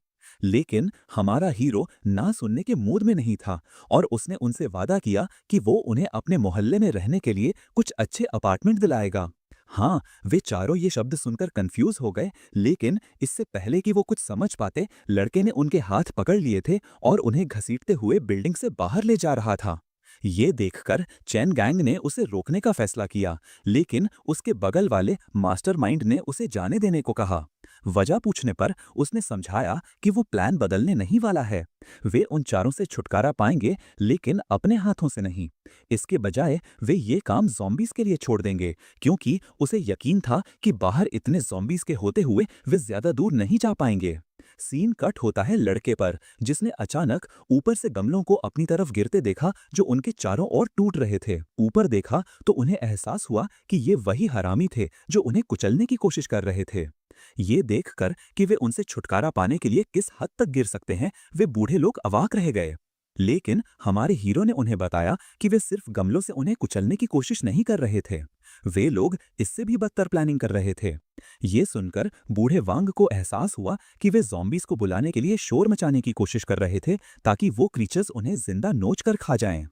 A: लेकिन हमारा हीरो ना सुनने के मूड में नहीं था और उसने उनसे वादा किया कि वो उन्हें अपने मोहल्ले में रहने के लिए कुछ अच्छे अपार्टमेंट दिलाएगा। हाँ, वे चारों ये शब्द सुनकर कंफ्यूज हो गए, लेकिन इससे पहले कि वो कुछ समझ पाते, लड़के ने उनके हाथ पकड़ लिए थे और उन्हें घसीटते हुए बिल्डिंग से बाहर ले जा रहा था। ये देखकर चैन गैंग ने उसे रोकने का फैसला किया, लेकिन उसके बगल वाले मास्टरमाइंड ने उसे जाने देने को कहा। वजह पूछने पर उसने समझाया कि वो प्लान बदलने नहीं वाला है। वे उन चारों से छुटकारा पाएंगे, लेकिन अपने हाथों से नहीं। इसके बजाय वे ये काम ज़ॉम्बीज़ के लिए छोड़ देंगे, क्योंकि उसे यकीन था कि बाहर इतने ज़ॉम्बीज़ के होते हुए वे ज्यादा दूर नहीं जा पाएंगे। सीन कट होता है लड़के पर, जिसने अचानक ऊपर से गमलों को अपनी तरफ गिरते देखा जो उनके चारों ओर टूट रहे थे। ऊपर देखा तो उन्हें एहसास हुआ कि ये वही हरामी थे जो उन्हें कुचलने की कोशिश कर रहे थे। ये देखकर कि वे उनसे छुटकारा पाने के लिए किस हद तक गिर सकते हैं, वे बूढ़े लोग अवाक रह गए। लेकिन हमारे हीरो ने उन्हें बताया कि वे सिर्फ गमलों से उन्हें कुचलने की कोशिश नहीं कर रहे थे। वे लोग इससे भी बदतर प्लानिंग कर रहे थे। ये सुनकर बूढ़े वांग को एहसास हुआ कि वे ज़ॉम्बीज़ को बुलाने के लिए शोर मचाने की कोशिश कर रहे थे, ताकि वो क्रीचर्स उन्हें जिंदा नोच कर खा जाएं।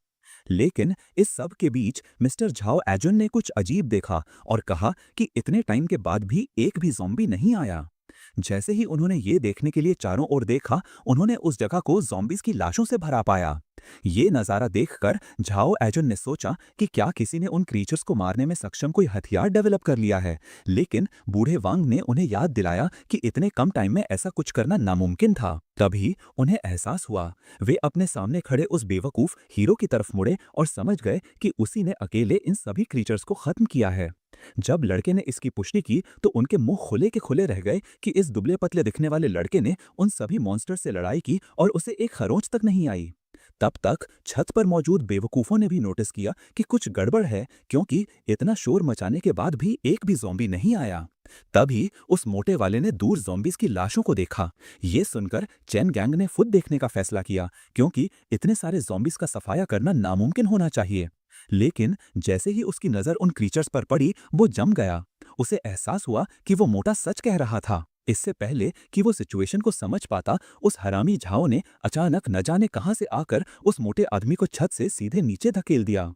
A: लेकिन इस सब के बीच मिस्टर झाओ एजुन ने कुछ अजीब देखा और कहा कि इतने टाइम के बाद भी एक भी ज़ॉम्बी नहीं आया। जैसे ही उन्होंने ये देखने के लिए चारों ओर देखा, उन्होंने उस जगह को ज़ॉम्बीज़ की लाशों से भरा पाया। ये नज़ारा देखकर झाओ एजुन ने सोचा कि क्या किसी ने उन क्रीचर्स को मारने में सक्षम कोई हथियार डेवलप कर लिया है, लेकिन बूढ़े वांग ने उन्हें याद दिलाया कि इतने कम टाइम में ऐसा कुछ करना नामुमकिन था। तभी उन्हें एहसास हुआ। वे अपने सामने खड़े उस बेवकूफ़ हीरो की तरफ मुड़े और समझ गए कि उसी ने अकेले इन सभी क्रीचर्स को खत्म किया है। जब लड़के ने इसकी पुष्टि की तो उनके मुंह खुले के खुले रह गए कि इस दुबले पतले दिखने वाले लड़के ने उन सभी मॉन्स्टर से लड़ाई की और उसे एक खरोंच तक नहीं आई। तब तक छत पर मौजूद बेवकूफों ने भी नोटिस किया कि कुछ गड़बड़ है, क्योंकि इतना शोर मचाने के बाद भी एक भी ज़ॉम्बी नहीं आया। तभी उस मोटे वाले ने दूर ज़ॉम्बीज़ की लाशों को देखा। ये सुनकर चैन गैंग ने खुद देखने का फैसला किया, क्योंकि इतने सारे ज़ॉम्बीज़ का सफाया करना नामुमकिन होना चाहिए। लेकिन जैसे ही उसकी नज़र उन क्रीचर्स पर पड़ी, वो जम गया। उसे एहसास हुआ कि वो मोटा सच कह रहा था। इससे पहले कि वो सिचुएशन को समझ पाता, उस हरामी झाओ ने अचानक न जाने कहां से आकर उस मोटे आदमी को छत से सीधे नीचे धकेल दिया।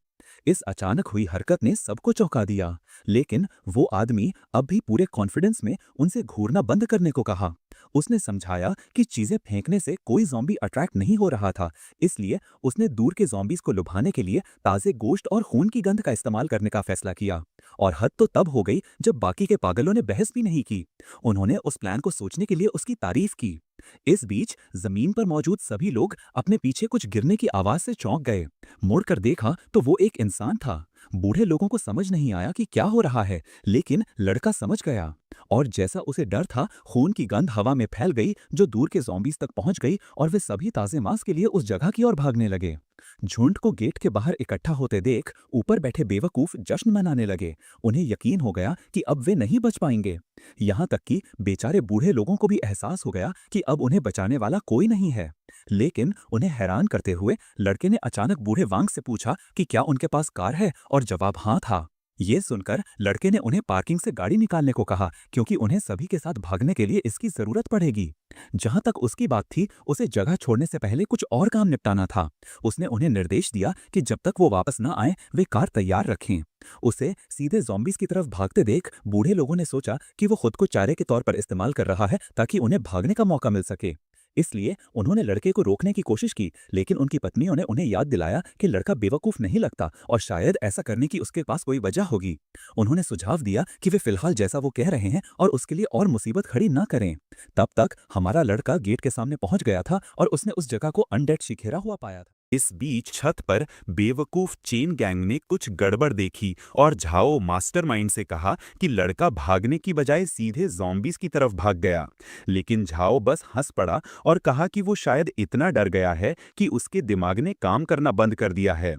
A: इस अचानक हुई हरकत ने सबको चौंका दिया, लेकिन वो आदमी अब भी पूरे कॉन्फिडेंस में उनसे घूरना बंद करने को कहा। उसने समझाया कि चीजें फेंकने से कोई ज़ॉम्बी अट्रैक्ट नहीं हो रहा था, इसलिए उसने दूर के ज़ॉम्बीज़ को लुभाने के लिए ताज़े गोश्त और खून की गंध का इस्तेमाल करने का फैसला किया। और हद तो तब हो गई जब बाकी के पागलों ने बहस भी नहीं की। उन्होंने उस प्लान को सोचने के लिए उसकी तारीफ की। इस बीच जमीन पर मौजूद सभी लोग अपने पीछे कुछ गिरने की आवाज से चौंक गए। मुड़कर देखा तो वो एक इंसान था। बूढ़े लोगों को समझ नहीं आया कि क्या हो रहा है, लेकिन लड़का समझ गया और जैसा उसे डर था, खून की गंध हवा में फैल गई जो दूर के ज़ॉम्बीज़ तक पहुंच गई और वे सभी ताजे मांस के लिए उस जगह की ओर भागने लगे। झुंड को गेट के बाहर इकट्ठा होते देख ऊपर बैठे बेवकूफ जश्न मनाने लगे। उन्हें यकीन हो गया कि अब वे नहीं बच पाएंगे। यहाँ तक कि बेचारे बूढ़े लोगों को भी एहसास हो गया कि अब उन्हें बचाने वाला कोई नहीं है। लेकिन उन्हें हैरान करते हुए लड़के ने अचानक बूढ़े वांग से पूछा कि क्या उनके पास कार है, और जवाब हाँ था। ये सुनकर लड़के ने उन्हें पार्किंग से गाड़ी निकालने को कहा, क्योंकि उन्हें सभी के साथ भागने के लिए इसकी जरूरत पड़ेगी। जहां तक उसकी बात थी, उसे जगह छोड़ने से पहले कुछ और काम निपटाना था। उसने उन्हें निर्देश दिया कि जब तक वो वापस न आए, वे कार तैयार रखें। उसे सीधे ज़ॉम्बीज़ की तरफ भागते देख बूढ़े लोगों ने सोचा कि वो खुद को चारे के तौर पर इस्तेमाल कर रहा है, ताकि उन्हें भागने का मौका मिल सके। इसलिए उन्होंने लड़के को रोकने की कोशिश की, लेकिन उनकी पत्नियों ने उन्हें याद दिलाया कि लड़का बेवकूफ नहीं लगता और शायद ऐसा करने की उसके पास कोई वजह होगी। उन्होंने सुझाव दिया कि वे फिलहाल जैसा वो कह रहे हैं और उसके लिए और मुसीबत खड़ी ना करें। तब तक हमारा लड़का गेट के सामने पहुंच गया था और उसने उस जगह को अनडेड शिखेरा हुआ पाया था। इस बीच छत पर बेवकूफ चेन गैंग ने कुछ गड़बड़ देखी और झाओ मास्टरमाइंड से कहा कि लड़का भागने की बजाय सीधे ज़ॉम्बीज़ की तरफ भाग गया। लेकिन झाओ बस हंस पड़ा और कहा कि वो शायद इतना डर गया है कि उसके दिमाग ने काम करना बंद कर दिया है।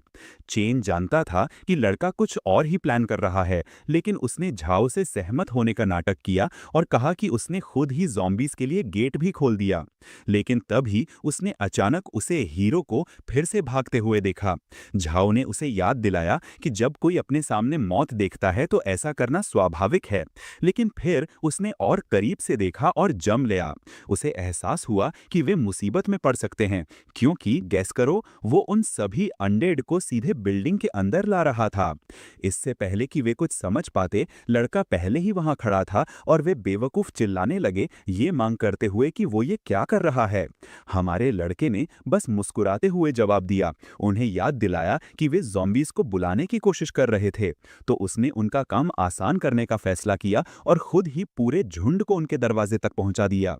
A: चेन जानता था कि लड़का कुछ और ही प्लान कर रहा है, लेकिन उसने झाओ से सहमत होने का नाटक किया और कहा कि उसने खुद ही ज़ॉम्बीज़ के लिए गेट भी खोल दिया। लेकिन तभी उसने अचानक उसे हीरो को फिर फिर से भागते हुए देखा। झाओ ने उसे याद दिलाया कि जब कोई अपने सामने मौत देखता है तो ऐसा करना स्वाभाविक है, लेकिन फिर उसने और करीब से देखा और जम लिया। उसे एहसास हुआ कि वे मुसीबत में पड़ सकते हैं, क्योंकि गैस करो, वो उन सभी अनडेड को सीधे बिल्डिंग के अंदर ला रहा था। इससे पहले कि वे कुछ समझ पाते, लड़का पहले ही वहां खड़ा था और वे बेवकूफ चिल्लाने लगे, ये मांग करते हुए कि वो ये क्या कर रहा है। हमारे लड़के ने बस मुस्कुराते हुए जवाब दिया, उन्हें याद दिलाया कि वे ज़ॉम्बीज़ को बुलाने की कोशिश कर रहे थे। तो उसने उनका काम आसान करने का फैसला किया और खुद ही पूरे झुंड को उनके दरवाजे तक पहुंचा दिया।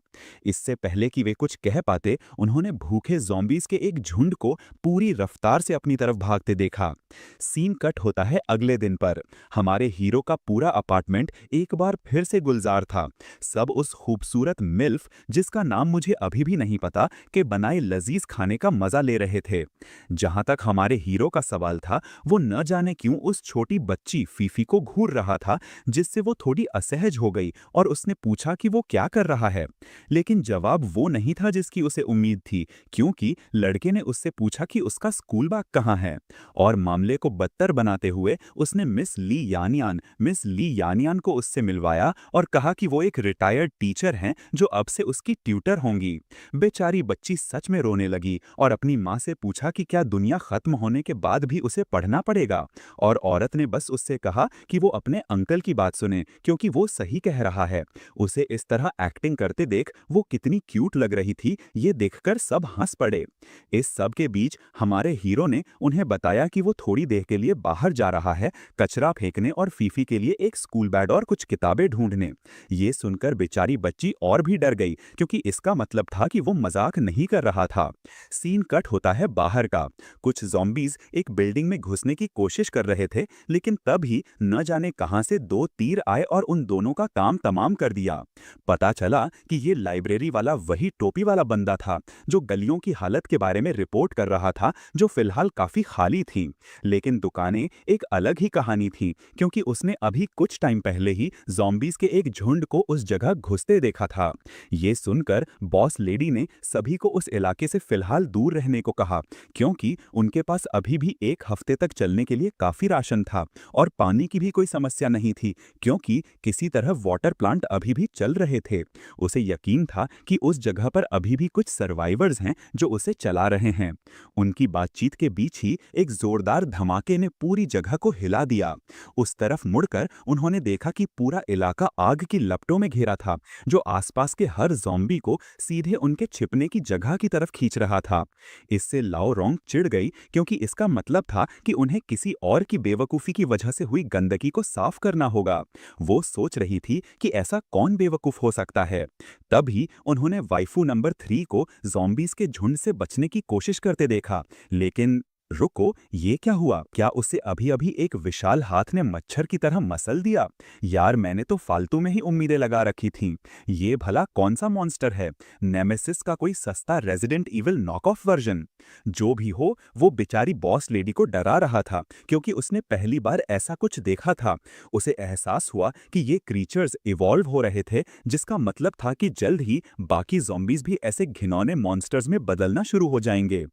A: इससे पहले कि वे कुछ कह पाते, उन्होंने भूखे ज़ॉम्बीज़ के एक झुंड को पूरी रफ्तार से अपनी तरफ भागते देखा। सीन कट होता है अगले दिन पर। हमारे हीरो का पूरा अपार्टमेंट एक बार फिर से गुलजार था। सब उस खूबसूरत मिल्फ, जिसका नाम मुझे अभी भी नहीं पता, के बनाए लजीज खाने का मजा ले रहे थे। जहां तक हमारे हीरो का सवाल था, वो न जाने क्यों उस छोटी बच्ची फीफी को घूर रहा था, जिससे वो थोड़ी असहज हो गई और उसने पूछा कि वो क्या कर रहा है। लेकिन जवाब वो नहीं था जिसकी उसे उम्मीद थी, क्योंकि लड़के ने उससे पूछा कि उसका स्कूल बैग कहाँ है। और मामले को बदतर बनाते हुए उसने मिस ली यानियान को उससे मिलवाया और कहा कि वो एक रिटायर्ड टीचर हैं जो अब से उसकी ट्यूटर होंगी। बेचारी बच्ची सच में रोने लगी और अपनी माँ से पूछा कि क्या दुनिया खत्म होने के बाद भी उसे पढ़ना पड़ेगा। और औरत ने बस उससे कहा कि वो अपने अंकल की बात सुने, क्योंकि वो सही कह रहा है। उसे इस तरह एक्टिंग करते देख वो कितनी क्यूट लग रही थी, ये देखकर सब हंस पड़े। इस सब के बीच हमारे हीरो ने उन्हें बताया कि वो थोड़ी देर के लिए बाहर जा रहा है, कचरा फेंकने और फीफी के लिए एक स्कूल बैग और कुछ किताबें ढूंढने। ये सुनकर बेचारी बच्ची और भी डर गई, क्योंकि इसका मतलब था कि वो मजाक नहीं कर रहा था। सीन कट होता है बाहर का। कुछ ज़ॉम्बीज एक बिल्डिंग में घुसने की कोशिश कर रहे थे, लेकिन तभी न जाने कहां से दो तीर आए और उन दोनों का काम तमाम कर दिया। पता चला कि ये लाइब्रेरी वाला वही टोपी वाला बंदा था जो गलियों की हालत के बारे में रिपोर्ट कर रहा था, जो फिलहाल काफी खाली थी। लेकिन दुकानें एक अलग ही कहानी थी, क्योंकि उसने अभी कुछ टाइम पहले ही ज़ॉम्बीज के एक झुंड को उस जगह घुसते देखा था। ये सुनकर बॉस लेडी ने सभी को उस इलाके से फिलहाल दूर रहने को कहा, क्योंकि उनके पास अभी भी एक हफ्ते तक चलने के लिए काफी राशन था और पानी की भी कोई समस्या नहीं थी, क्योंकि किसी तरह वाटर प्लांट अभी भी चल रहे थे। उसे यकीन था कि उस जगह पर अभी भी कुछ सर्वाइवर्स हैं जो उसे चला रहे हैं। उनकी बातचीत के बीच ही एक जोरदार धमाके ने पूरी जगह को हिला दिया। उस तरफ मुड़कर उन्होंने देखा कि पूरा इलाका आग की लपटों में घिरा था, जो आसपास के हर ज़ॉम्बी को सीधे उनके छिपने की जगह की तरफ खींच रहा था। इससे लाओ रोंग चिढ़ गई, क्योंकि इसका मतलब था कि उन्हें किसी और की बेवकूफ़ी की वजह से हुई गंदगी को साफ करना होगा। वो सोच रही थी कि ऐसा कौन बेवकूफ़ हो सकता है। तभी उन्होंने वाइफू नंबर 3 को ज़ॉम्बीज़ के झुंड से बचने की कोशिश करते देखा। लेकिन रुको, ये क्या हुआ? क्या उसे अभी अभी एक विशाल हाथ ने मच्छर की तरह मसल दिया? यार, मैंने तो फालतू में ही उम्मीदें लगा रखी थीं। ये भला कौन सा मॉन्स्टर है? नेमेसिस का कोई सस्ता resident evil knock off version? जो भी हो, वो बेचारी बॉस लेडी को डरा रहा था, क्योंकि उसने पहली बार ऐसा कुछ देखा था। उसे एहसास हुआ कि ये क्रीचर्स इवॉल्व हो रहे थे, जिसका मतलब था कि जल्द ही बाकी ज़ॉम्बीज़ भी ऐसे घिनौने मॉन्स्टर्स में बदलना शुरू हो जाएंगे।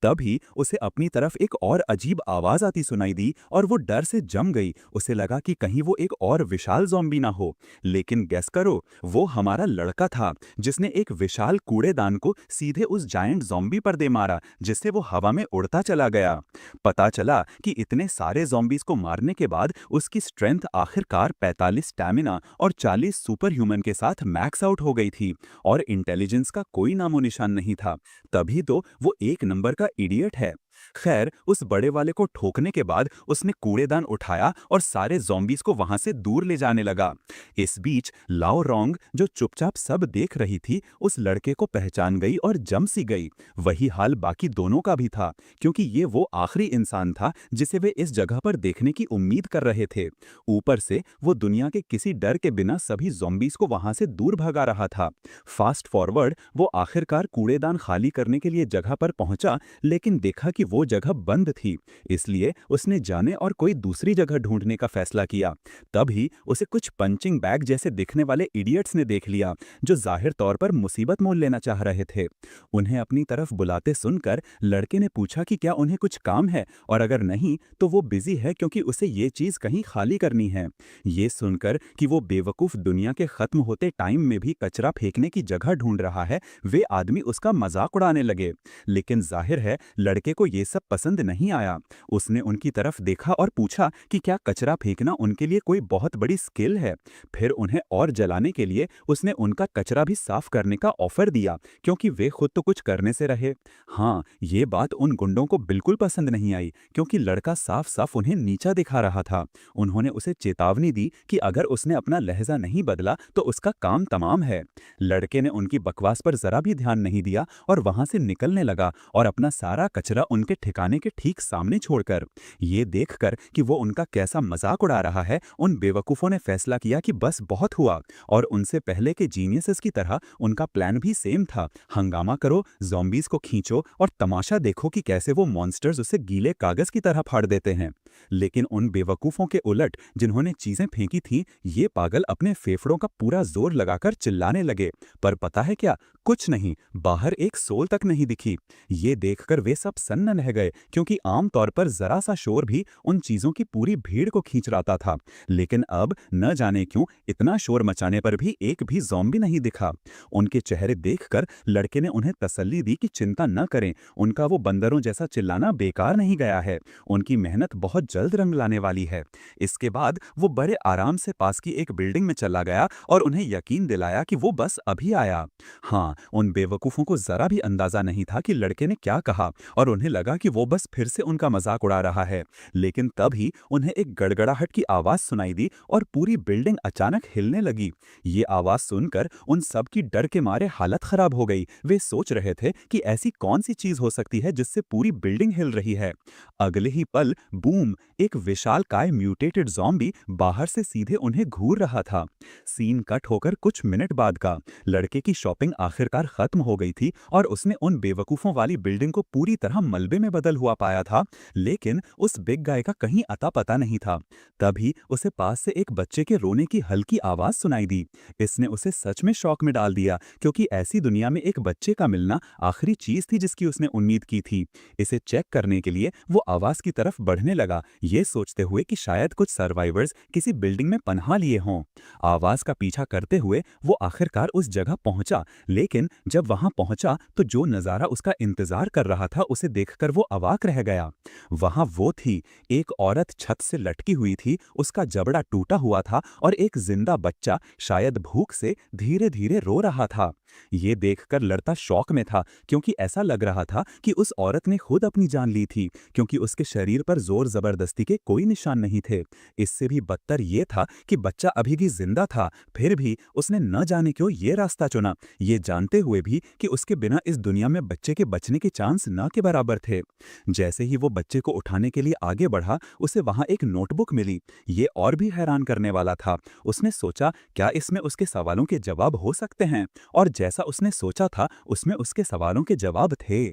A: तभी उसे अपनी तरफ एक और अजीब आवाज आती सुनाई दी और वो डर से जम गई। उसे लगा कि कहीं वो एक और विशाल ज़ॉम्बी ना हो। लेकिन गेस करो, वो हमारा लड़का था, जिसने एक विशाल कूड़ेदान को सीधे उस जायंट ज़ॉम्बी पर दे मारा, जिससे वो हवा में उड़ता चला गया। पता चला कि इतने सारे ज़ॉम्बीज़ को मारने के बाद उसकी स्ट्रेंथ आखिरकार 45 स्टैमिना और 40 सुपर ह्यूमन के साथ मैक्स आउट हो गई थी, और इंटेलिजेंस का कोई नामो निशान नहीं था। तभी तो वो एक नंबर का इडियट है। खैर, उस बड़े वाले को ठोकने के बाद उसने कूड़ेदान उठाया और सारे ज़ॉम्बीज़ को वहां से दूर ले जाने लगा। इस बीच लाओ रोंग, जो चुपचाप सब देख रही थी, उस लड़के को पहचान गई और जम सी गई। वही हाल बाकी दोनों का भी था, क्योंकि ये वो आखिरी इंसान था जिसे वे इस जगह पर देखने की उम्मीद कर रहे थे। ऊपर से वो दुनिया के किसी डर के बिना सभी ज़ॉम्बीज़ को वहां से दूर भगा रहा था। फास्ट फॉरवर्ड, वो आखिरकार कूड़ेदान खाली करने के लिए जगह पर पहुंचा, लेकिन देखा कि वो जगह बंद थी, इसलिए उसने जाने और कोई दूसरी जगह ढूंढने का फैसला किया। तभी उसे कुछ पंचिंग बैग जैसे दिखने वाले इडियट्स ने देख लिया, जो जाहिर तौर पर मुसीबत मोल लेना चाह रहे थे। उन्हें अपनी तरफ बुलाते सुनकर लड़के ने पूछा कि क्या उन्हें कुछ काम है, और अगर नहीं तो वो बिजी है क्योंकि उसे ये चीज कहीं खाली करनी है। ये सुनकर कि वो बेवकूफ दुनिया के खत्म होते टाइम में भी कचरा फेंकने की जगह ढूंढ रहा है, वे आदमी उसका मजाक उड़ाने लगे। लेकिन जाहिर है लड़के को ये सब पसंद नहीं आया। उसने उनकी तरफ देखा और पूछा कि क्या कचरा फेंकना उनके लिए कोई बहुत बड़ी स्किल है। फिर उन्हें और जलाने के लिए उसने उनका कचरा भी साफ करने का ऑफर दिया, क्योंकि वे खुद तो कुछ करने से रहे। हाँ, ये बात उन गुंडों को बिल्कुल पसंद नहीं आई, क्योंकि लड़का साफ साफ उन्हें नीचा दिखा रहा था। उन्होंने उसे चेतावनी दी कि अगर उसने अपना लहजा नहीं बदला तो उसका काम तमाम है। लड़के ने उनकी बकवास पर जरा भी ध्यान नहीं दिया और वहां से निकलने लगा, और अपना सारा कचरा उनके ठिकाने के ठीक सामने छोड़कर। ये देखकर कि वो उनका कैसा मजाक उड़ा रहा है, उन बेवकूफों ने फैसला किया कि बस बहुत हुआ, और उनसे पहले के जीनियसेस की तरह उनका प्लान भी सेम था। हंगामा करो, ज़ॉम्बीज को खींचो और तमाशा देखो कि कैसे वो मॉन्स्टर्स उसे गीले कागज की तरह फाड़ देते हैं। लेकिन उन बेवकूफों के उलट जिन्होंने चीजें फेंकी थी, ये पागल अपने फेफड़ों का पूरा जोर लगाकर चिल्लाने लगे। पर पता है क्या, कुछ नहीं, बाहर एक सोल तक नहीं दिखी। ये देखकर वे सब सन्न रह गए, क्योंकि आमतौर पर जरा सा शोर भी उन चीजों की पूरी भीड़ को खींच लाता था। लेकिन अब न जाने क्यों इतना शोर मचाने पर भी एक भी ज़ॉम्बी नहीं दिखा। उनके चेहरे देखकर लड़के ने उन्हें तसल्ली दी कि चिंता न करें, उनका वो बंदरों जैसा चिल्लाना बेकार नहीं गया है, उनकी मेहनत बहुत जल्द रंग लाने वाली है। इसके बाद वो बड़े आराम से पास की एक बिल्डिंग में चला गया और उन्हें यकीन दिलाया कि वो बस अभी आया। हाँ, उन बेवकूफ़ों को जरा भी अंदाजा नहीं था कि लड़के ने क्या कहा, और उन्हें लगा कि वो बस फिर से उनका मजाक उड़ा रहा है। लेकिन तभी उन्हें एक गड़गड़ाहट की आवाज़ सुनाई दी और पूरी बिल्डिंग अचानक हिलने लगी। ये आवाज़ सुनकर उन सब की डर के मारे हालत खराब हो गई। वे सोच रहे थे कि ऐसी कौन सी चीज़ हो सकती है जिससे पूरी बिल्डिंग हिल रही है। अगले ही पल बूम, एक विशालकाय म्यूटेटेड ज़ॉम्बी बाहर से सीधे उन्हें घूर रहा था। सीन कट होकर कुछ मिनट बाद का। लड़के की शॉपिंग आखिरकार खत्म हो गई थी और उसने उन बेवकूफ़ों वाली बिल्डिंग को पूरी तरह मलबे में बदल हुआ पाया था, लेकिन उस बिग गाय का कहीं अता पता नहीं था। तभी उसे पास से एक बच्चे के रोने की हल्की आवाज़ सुनाई दी। इसने उसे सच में शॉक में डाल दिया, क्योंकि ऐसी दुनिया में एक बच्चे का मिलना आखिरी चीज़ थी जिसकी उसने उम्मीद की थी। इसे चेक करने के लिए वो आवाज़ की तरफ बढ़ने लगा, ये सोचते हुए कि शायद कुछ सर्वाइवर्स किसी बिल्डिंग में पनाह लिए हों। आवाज़ का पीछा करते हुए वो आखिरकार उस जगह पहुंचा, लेकिन जब वहां पहुंचा तो जो नज़ारा उसका इंतजार कर रहा था उसे देखकर वो अवाक रह गया। वहां वो थी, एक औरत छत से लटकी हुई थी, उसका जबड़ा टूटा हुआ था और एक जिंदा बच्चा शायद भूख से धीरे धीरे रो रहा था। ये देखकर लड़का शौक में था, क्योंकि ऐसा लग रहा था कि उस औरत ने खुद अपनी जान ली थी, क्योंकि उसके शरीर पर जोर जबरदस्ती के कोई निशान नहीं थे। इससे भी बदतर ये था कि बच्चा अभी भी जिंदा था, फिर भी उसने न जाने क्यों ये रास्ता चुना, ये जानते हुए भी कि उसके बिना इस दुनिया में बच्चे के बचने के चांस न के बराबर थे। जैसे ही वो बच्चे को उठाने के लिए आगे बढ़ा, उसे वहां एक नोटबुक मिली। ये और भी हैरान करने वाला था। उसने सोचा, क्या इसमें उसके सवालों के जवाब हो सकते हैं? और जैसा उसने सोचा था उसमें उसके सवालों के जवाब थे।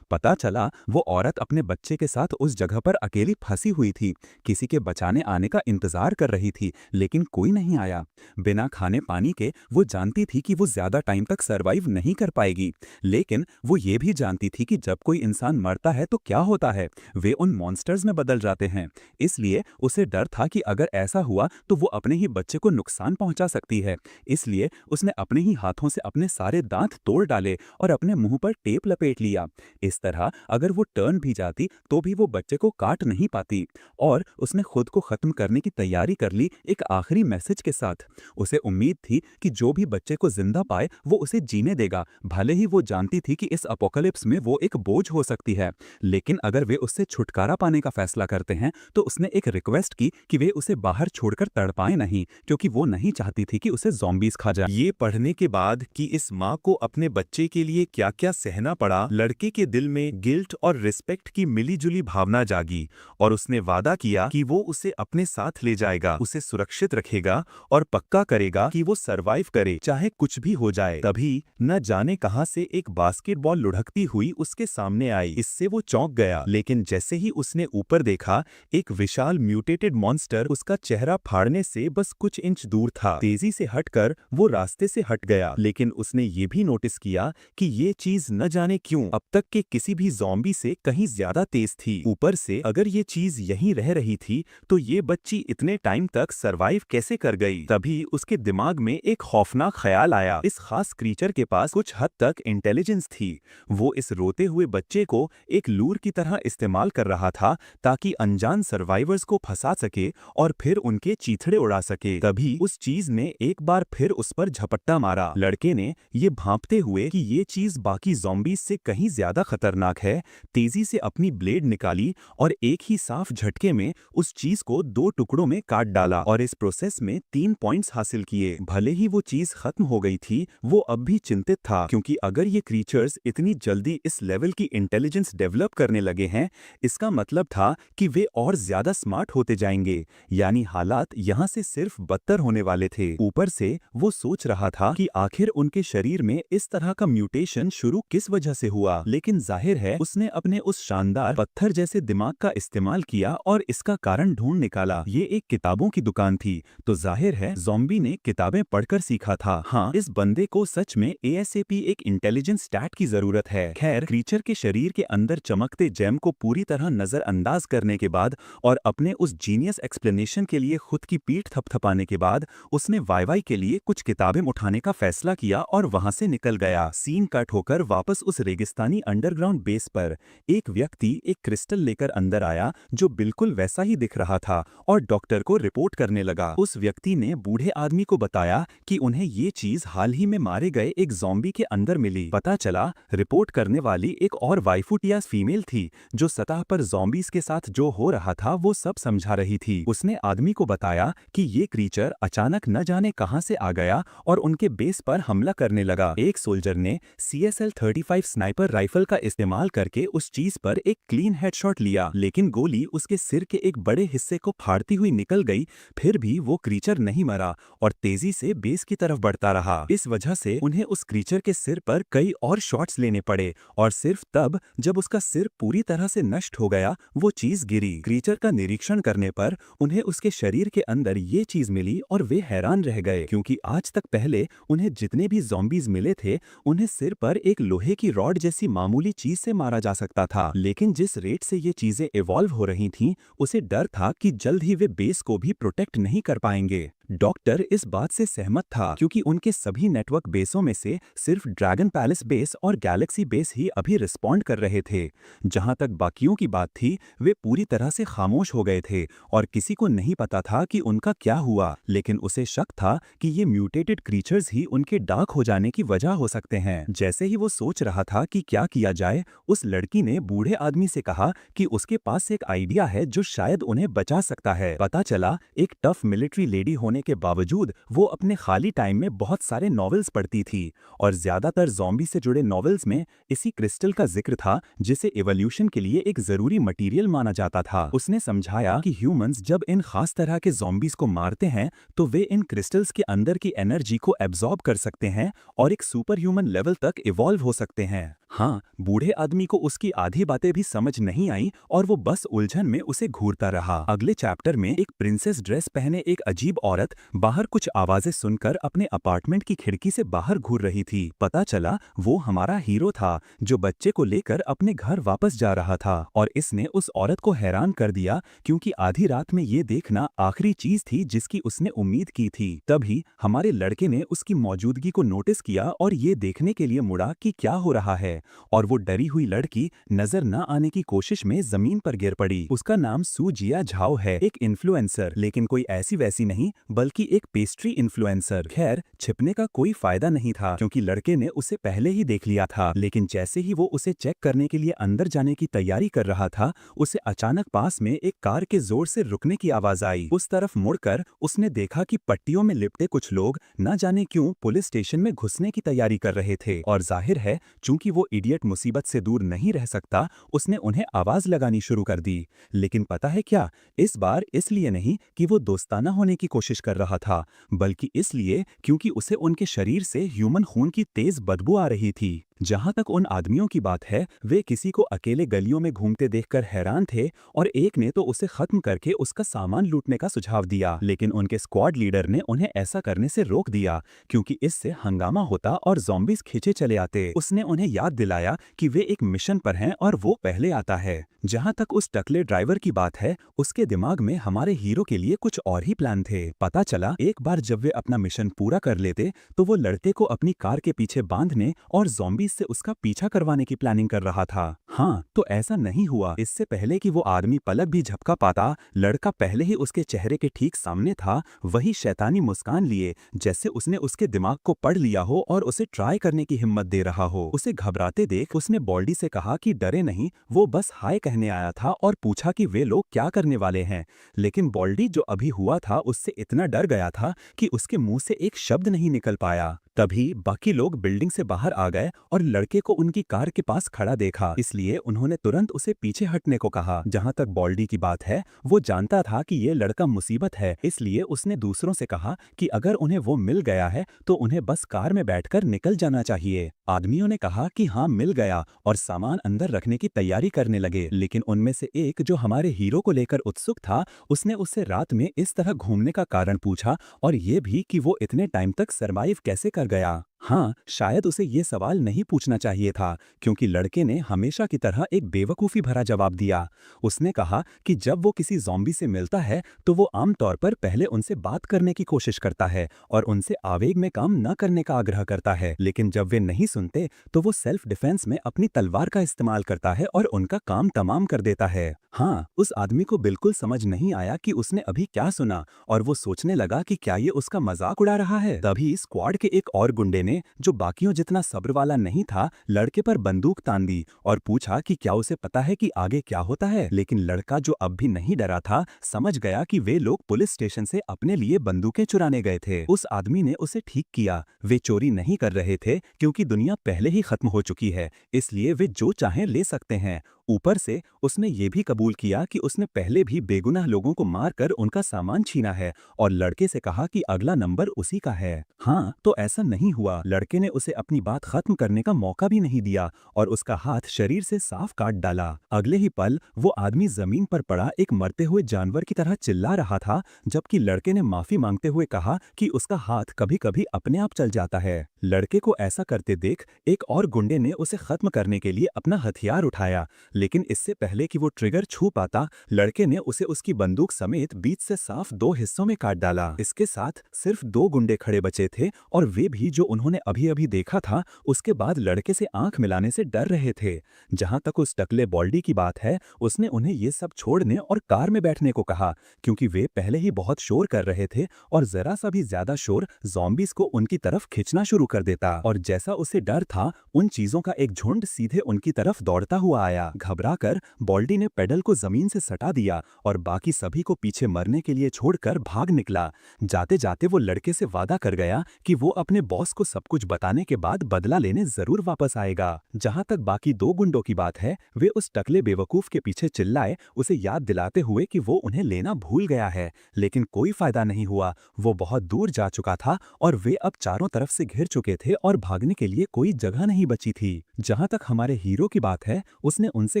A: पता चला वो औरत अपने बच्चे के साथ उस जगह पर अकेली फंसी हुई थी, किसी के बचाने आने का इंतजार कर रही थी, लेकिन कोई नहीं आया। बिना खाने पानी के वो जानती थी कि वो ज्यादा टाइम तक सरवाइव नहीं कर पाएगी, लेकिन वो ये भी जानती थी कि जब कोई इंसान मरता है तो क्या होता है, वे उन मॉन्स्टर्स में बदल जाते हैं। इसलिए उसे डर था कि अगर ऐसा हुआ तो वो अपने ही बच्चे को नुकसान पहुंचा सकती है। इसलिए उसने अपने ही हाथों से अपने सारे दांत तोड़ डाले और अपने मुंह पर टेप लपेट लिया। इस तरह अगर वो टर्न भी जाती तो भी वो बच्चे को काट नहीं पाती। और उसने खुद को खत्म करने की तैयारी कर ली, एक आखिरी मैसेज के साथ। उसे उम्मीद थी कि जो भी बच्चे को जिंदा पाए वो उसे जीने देगा, भले ही वो जानती थी कि इस अपोकलिप्स में वो एक बोझ हो सकती है। लेकिन अगर वे उससे छुटकारा पाने का फैसला करते हैं तो उसने एक रिक्वेस्ट की कि वे उसे बाहर छोड़कर तड़पाएं नहीं, क्योंकि वो नहीं चाहती थी कि उसे ज़ॉम्बीज खा जाए।
D: ये पढ़ने के बाद कि इस माँ को अपने बच्चे के लिए क्या-क्या सहना पड़ा, लड़के के दिल में गिल्ट और रिस्पेक्ट की मिलीजुली भावना जागी और
A: उसने वादा किया कि वो उसे अपने साथ ले जाएगा, उसे सुरक्षित रखेगा और पक्का करेगा कि वो सरवाइव करे चाहे कुछ भी हो जाए। तभी न जाने कहां से एक बास्केटबॉल लुढ़कती हुई उसके सामने आई। इससे वो चौंक गया, लेकिन जैसे ही उसने ऊपर देखा, एक विशाल म्यूटेटेड मॉन्स्टर उसका चेहरा फाड़ने से बस कुछ इंच दूर था। तेजी से हटकर वो रास्ते से हट गया, लेकिन उसने ये भी नोटिस किया कि ये चीज न जाने क्यों अब तक के किसी भी ज़ॉम्बी से कहीं ज्यादा तेज थी। ऊपर से अगर ये चीज यहीं रह रही थी तो ये बच्ची इतने टाइम तक सरवाइव कैसे कर गई। तभी उसके दिमाग में एक खौफनाक ख्याल आया। इस खास क्रीचर के पास कुछ हद तक इंटेलिजेंस थी। वो इस रोते हुए बच्चे को एक लूर की तरह इस्तेमाल कर रहा था ताकि अनजान सर्वाइवर्स को फंसा सके और फिर उनके चीथड़े उड़ा सके। तभी उस चीज ने एक बार फिर उस पर झपट्टा मारा। लड़के ने ये भांपते हुए कि ये चीज बाकी ज़ॉम्बीज से कहीं ज्यादा खतरनाक है, तेजी से अपनी ब्लेड निकाली और एक ही साफ झटके में उस चीज को 2 टुकड़ों में काट डाला और इस प्रोसेस में 3 पॉइंट्स हासिल किए। भले ही वो चीज खत्म हो गई थी, वो अब भी चिंतित था, क्योंकि अगर ये क्रीचर्स इतनी जल्दी इस लेवल की इंटेलिजेंस डेवलप करने लगे हैं, इसका मतलब था कि वे और ज्यादा स्मार्ट होते जाएंगे, यानी हालात यहाँ से सिर्फ बदतर होने वाले थे। ऊपर से वो सोच रहा था कि आखिर उनके शरीर में इस तरह का म्यूटेशन शुरू किस वजह से हुआ, लेकिन जाहिर है उसने अपने उस शानदार पत्थर जैसे दिमाग का इस्तेमाल किया और इसका कारण ढूंढ निकाला। ये एक किताबों की दुकान थी, तो जाहिर है ज़ॉम्बी ने किताबें पढ़कर सीखा था। हाँ, इस बंदे को सच में ASAP एक इंटेलिजेंस स्टैट की जरूरत है। खैर, क्रीचर के शरीर के अंदर चमकते जेम को पूरी तरह नजरअंदाज करने के बाद और अपने उस जीनियस एक्सप्लेनेशन के लिए खुद की पीठ थपथपाने के बाद उसने वाई के लिए कुछ किताबें उठाने का फैसला किया और वहां से निकल गया। सीन कट होकर वापस उस रेगिस्तानी अंडरग्राउंड बेस पर एक व्यक्ति एक क्रिस्टल लेकर अंदर आया जो बिल्कुल वैसा ही दिख रहा था और डॉक्टर को रिपोर्ट करने लगा। उस व्यक्ति ने बूढ़े आदमी को बताया कि उन्हें ये चीज हाल ही में मारे गए एक ज़ॉम्बी के अंदर मिली। पता चला रिपोर्ट करने वाली एक और वाइफुटियास फीमेल थी जो सतह पर ज़ॉम्बीज के साथ जो हो रहा था वो सब समझा रही थी। उसने आदमी को बताया कि ये क्रीचर अचानक न जाने कहां से आ गया और उनके बेस पर हमला करने लगा। एक सोल्जर ने CSL-35 स्नाइपर राइफल का इस्तेमाल करके उस चीज पर एक क्लीन हेडशॉट लिया, लेकिन गोली उसके सिर के एक बड़े हिस्से को फाड़ती हुई निकल गई। फिर भी वो क्रीचर नहीं मरा और तेजी से बेस की तरफ बढ़ता रहा। इस वजह से उन्हें उस क्रीचर के सिर पर कई और शॉट्स लेने पड़े और सिर्फ तब जब उसका सिर पूरी तरह से नष्ट हो गया वो चीज गिरी। क्रीचर का निरीक्षण करने पर उन्हें उसके शरीर के अंदर ये चीज मिली और वे हैरान रह गए, क्योंकि आज तक पहले उन्हें जितने भी ज़ॉम्बीज मिले थे उन्हें सिर पर एक लोहे की रॉड जैसी मामूली चीज से मारा जा सकता था, लेकिन जिस रेट से ये चीजें इवॉल्व हो रही थीं, उसे डर था कि जल्द ही वे बेस को भी प्रोटेक्ट नहीं कर पाएंगे। डॉक्टर इस बात से सहमत था क्योंकि उनके सभी नेटवर्क बेसों में से सिर्फ ड्रैगन पैलेस बेस और गैलेक्सी बेस ही अभी रिस्पॉन्ड कर रहे थे। जहां तक बाकियों की बात थी, वे पूरी तरह से खामोश हो गए थे और किसी को नहीं पता था कि उनका क्या हुआ, लेकिन उसे शक था कि ये म्यूटेटेड क्रीचर्स ही उनके डार्क हो जाने की वजह हो सकते हैं। जैसे ही वो सोच रहा था कि क्या किया जाए, उस लड़की ने बूढ़े आदमी से कहा कि उसके पास एक आइडिया है जो शायद उन्हें बचा सकता है। पता चला एक टफ मिलिट्री लेडी होने के बावजूद वो अपने खाली टाइम में बहुत सारे नॉवेल्स पढ़ती थी और ज्यादातर ज़ॉम्बी से जुड़े नॉवेल्स में इसी क्रिस्टल का जिक्र था जिसे इवोल्यूशन के लिए एक जरूरी मटेरियल माना जाता था। उसने समझाया कि ह्यूमंस जब इन खास तरह के ज़ॉम्बीज को मारते हैं तो वे इन क्रिस्टल्स के अंदर की एनर्जी को एब्जॉर्ब कर सकते हैं और एक सुपर ह्यूमन लेवल तक इवॉल्व हो सकते हैं। हाँ, बूढ़े आदमी को उसकी आधी बातें भी समझ नहीं आई और वो बस उलझन में उसे घूरता रहा। अगले चैप्टर में एक प्रिंसेस ड्रेस पहने एक अजीब औरत बाहर कुछ आवाजें सुनकर अपने अपार्टमेंट की खिड़की से बाहर घूर रही थी। पता चला वो हमारा हीरो था जो बच्चे को लेकर अपने घर वापस जा रहा था और इसने उस औरत को हैरान कर दिया क्योंकि आधी रात में ये देखना आखिरी चीज थी जिसकी उसने उम्मीद की थी। तभी हमारे लड़के ने उसकी मौजूदगी को नोटिस किया और ये देखने के लिए मुड़ा कि क्या हो रहा है, और वो डरी हुई लड़की नजर न आने की कोशिश में जमीन पर गिर पड़ी। उसका नाम सू जिया झाओ है, एक इन्फ्लुएंसर, लेकिन कोई ऐसी वैसी नहीं बल्कि एक पेस्ट्री इन्फ्लुएंसर। खैर, छिपने का कोई फायदा नहीं था क्योंकि लड़के ने उसे पहले ही देख लिया था, लेकिन जैसे ही वो उसे चेक करने के लिए अंदर जाने की तैयारी कर रहा था, उसे अचानक पास में एक कार के जोर से रुकने की आवाज आई। उस तरफ मुड़कर उसने देखा कि पट्टियों में लिपटे कुछ लोग न जाने क्यों पुलिस स्टेशन में घुसने की तैयारी कर रहे थे और जाहिर है चूंकि वो इडियट मुसीबत से दूर नहीं रह सकता, उसने उन्हें आवाज लगानी शुरू कर दी। लेकिन पता है क्या, इस बार इसलिए नहीं कि वो दोस्ताना होने की कोशिश कर रहा था, बल्कि इसलिए क्योंकि उसे उनके शरीर से ह्यूमन खून की तेज बदबू आ रही थी। जहां तक उन आदमियों की बात है, वे किसी को अकेले गलियों में घूमते देखकर हैरान थे और एक ने तो उसे खत्म करके उसका सामान लूटने का सुझाव दिया। लेकिन उनके स्क्वाड लीडर ने उन्हें ऐसा करने से रोक दिया, क्योंकि इससे हंगामा होता और ज़ॉम्बीज़ खींचे चले आते। उसने उन्हें याद दिलाया कि वे एक मिशन पर हैं और वो पहले आता है। जहां तक उस टकले ड्राइवर की बात है, उसके दिमाग में हमारे हीरो के लिए कुछ और ही प्लान थे। पता चला एक बार जब वे अपना मिशन पूरा कर लेते तो वो लड़के को अपनी कार के पीछे बांधने और ज़ॉम्बीज़ से उसका पीछा करवाने की प्लानिंग कर रहा था। हाँ, तो ऐसा नहीं हुआ। इससे पहले कि वो आदमी पलक भी झपका पाता, लड़का पहले ही उसके चेहरे के ठीक सामने था, वही शैतानी मुस्कान लिए, जैसे उसने उसके दिमाग को पढ़ लिया हो और उसे ट्राई करने की हिम्मत दे रहा हो। उसे घबराते देख उसने बॉल्डी से कहा कि डरे नहीं, वो बस हाय कहने आया था, और पूछा कि वे लोग क्या करने वाले हैं। लेकिन बॉल्डी जो अभी हुआ था उससे इतना डर गया था कि उसके मुंह से एक शब्द नहीं निकल पाया। तभी बाकी लोग बिल्डिंग से बाहर आ गए और लड़के को उनकी कार के पास खड़ा देखा, इसलिए उन्होंने तुरंत उसे पीछे हटने को कहा। जहां तक बॉल्डी की बात है, वो जानता था कि ये लड़का मुसीबत है, इसलिए उसने दूसरों से कहा कि अगर उन्हें वो मिल गया है तो उन्हें बस कार में बैठकर निकल जाना चाहिए। आदमियों ने कहा कि हाँ मिल गया और सामान अंदर रखने की तैयारी करने लगे। लेकिन उनमें से एक जो हमारे हीरो को लेकर उत्सुक था, उसने उससे रात में इस तरह घूमने का कारण पूछा और ये भी कि वो इतने टाइम तक सरवाइव कैसे कर गया। हाँ, शायद उसे ये सवाल नहीं पूछना चाहिए था, क्योंकि लड़के ने हमेशा की तरह एक बेवकूफ़ी भरा जवाब दिया। उसने कहा कि जब वो किसी ज़ॉम्बी से मिलता है तो वो आमतौर पर पहले उनसे बात करने की कोशिश करता है और उनसे आवेग में काम न करने का आग्रह करता है, लेकिन जब वे नहीं सुनते तो वो सेल्फ डिफेंस में अपनी तलवार का इस्तेमाल करता है और उनका काम तमाम कर देता है। हाँ, उस आदमी को बिल्कुल समझ नहीं आया कि उसने अभी क्या सुना और वो सोचने लगा कि क्या ये उसका मजाक उड़ा रहा है। तभी स्क्वाड के एक और गुंडे ने, जो बाकियों जितना सब्र वाला नहीं था, लड़के पर बंदूक तान दी और पूछा कि क्या उसे पता है कि आगे क्या होता है। लेकिन लड़का, जो अब भी नहीं डरा था, समझ गया कि वे लोग पुलिस स्टेशन से अपने लिए बंदूकें चुराने गए थे। उस आदमी ने उसे ठीक किया। वे चोरी नहीं कर रहे थे, क्योंकि दुनिया पहले ही खत्म हो चुकी है, इसलिए वे जो चाहें ले सकते हैं। ऊपर से उसने ये भी कबूल किया कि उसने पहले भी बेगुनाह लोगों को मारकर उनका सामान छीना है और लड़के से कहा कि अगला नंबर उसी का है। हाँ, तो ऐसा नहीं हुआ। लड़के ने उसे अपनी बात खत्म करने का मौका भी नहीं दिया और उसका हाथ शरीर से साफ काट डाला। अगले ही पल वो आदमी जमीन पर पड़ा एक मरते हुए जानवर की तरह चिल्ला रहा था, जबकि लड़के ने माफी मांगते हुए कहा कि उसका हाथ कभी कभी अपने आप चल जाता है। लड़के को ऐसा करते देख एक और गुंडे ने उसे खत्म करने के लिए अपना हथियार उठाया, लेकिन इससे पहले कि वो ट्रिगर छू पाता, लड़के ने उसे उसकी बंदूक समेत बीच से साफ 2 हिस्सों में काट डाला। इसके साथ सिर्फ 2 गुंडे खड़े बचे थे और वे भी जो उन्होंने अभी अभी देखा था, उसके बाद लड़के से आंख मिलाने से डर रहे थे। जहां तक उस टकले बॉल्डी की बात है, उसने उन्हें ये सब छोड़ने और कार में बैठने को कहा, क्योंकि वे पहले ही बहुत शोर कर रहे थे और जरा सा भी ज्यादा शोर ज़ॉम्बीज़ को उनकी तरफ खींचना शुरू कर देता। और जैसा उसे डर था, उन चीजों का एक झुंड सीधे उनकी तरफ दौड़ता हुआ आया। घबराकर बॉल्डी ने पेडल को जमीन से सटा दिया और बाकी सभी को पीछे मरने के लिए छोड़कर भाग निकला। जाते जाते वो लड़के से वादा कर गया कि वो अपने बॉस को सब कुछ बताने के बाद बदला लेने जरूर वापस आएगा। जहां तक बाकी 2 गुंडों की बात है, वे उस टकले बेवकूफ के पीछे चिल्लाए, उसे याद दिलाते हुए कि वो उन्हें लेना भूल गया है, लेकिन कोई फायदा नहीं हुआ। वो बहुत दूर जा चुका था और वे अब चारों तरफ से घिर चुके थे और भागने के लिए कोई जगह नहीं बची थी। जहां तक हमारे हीरो की बात है, उसने उनसे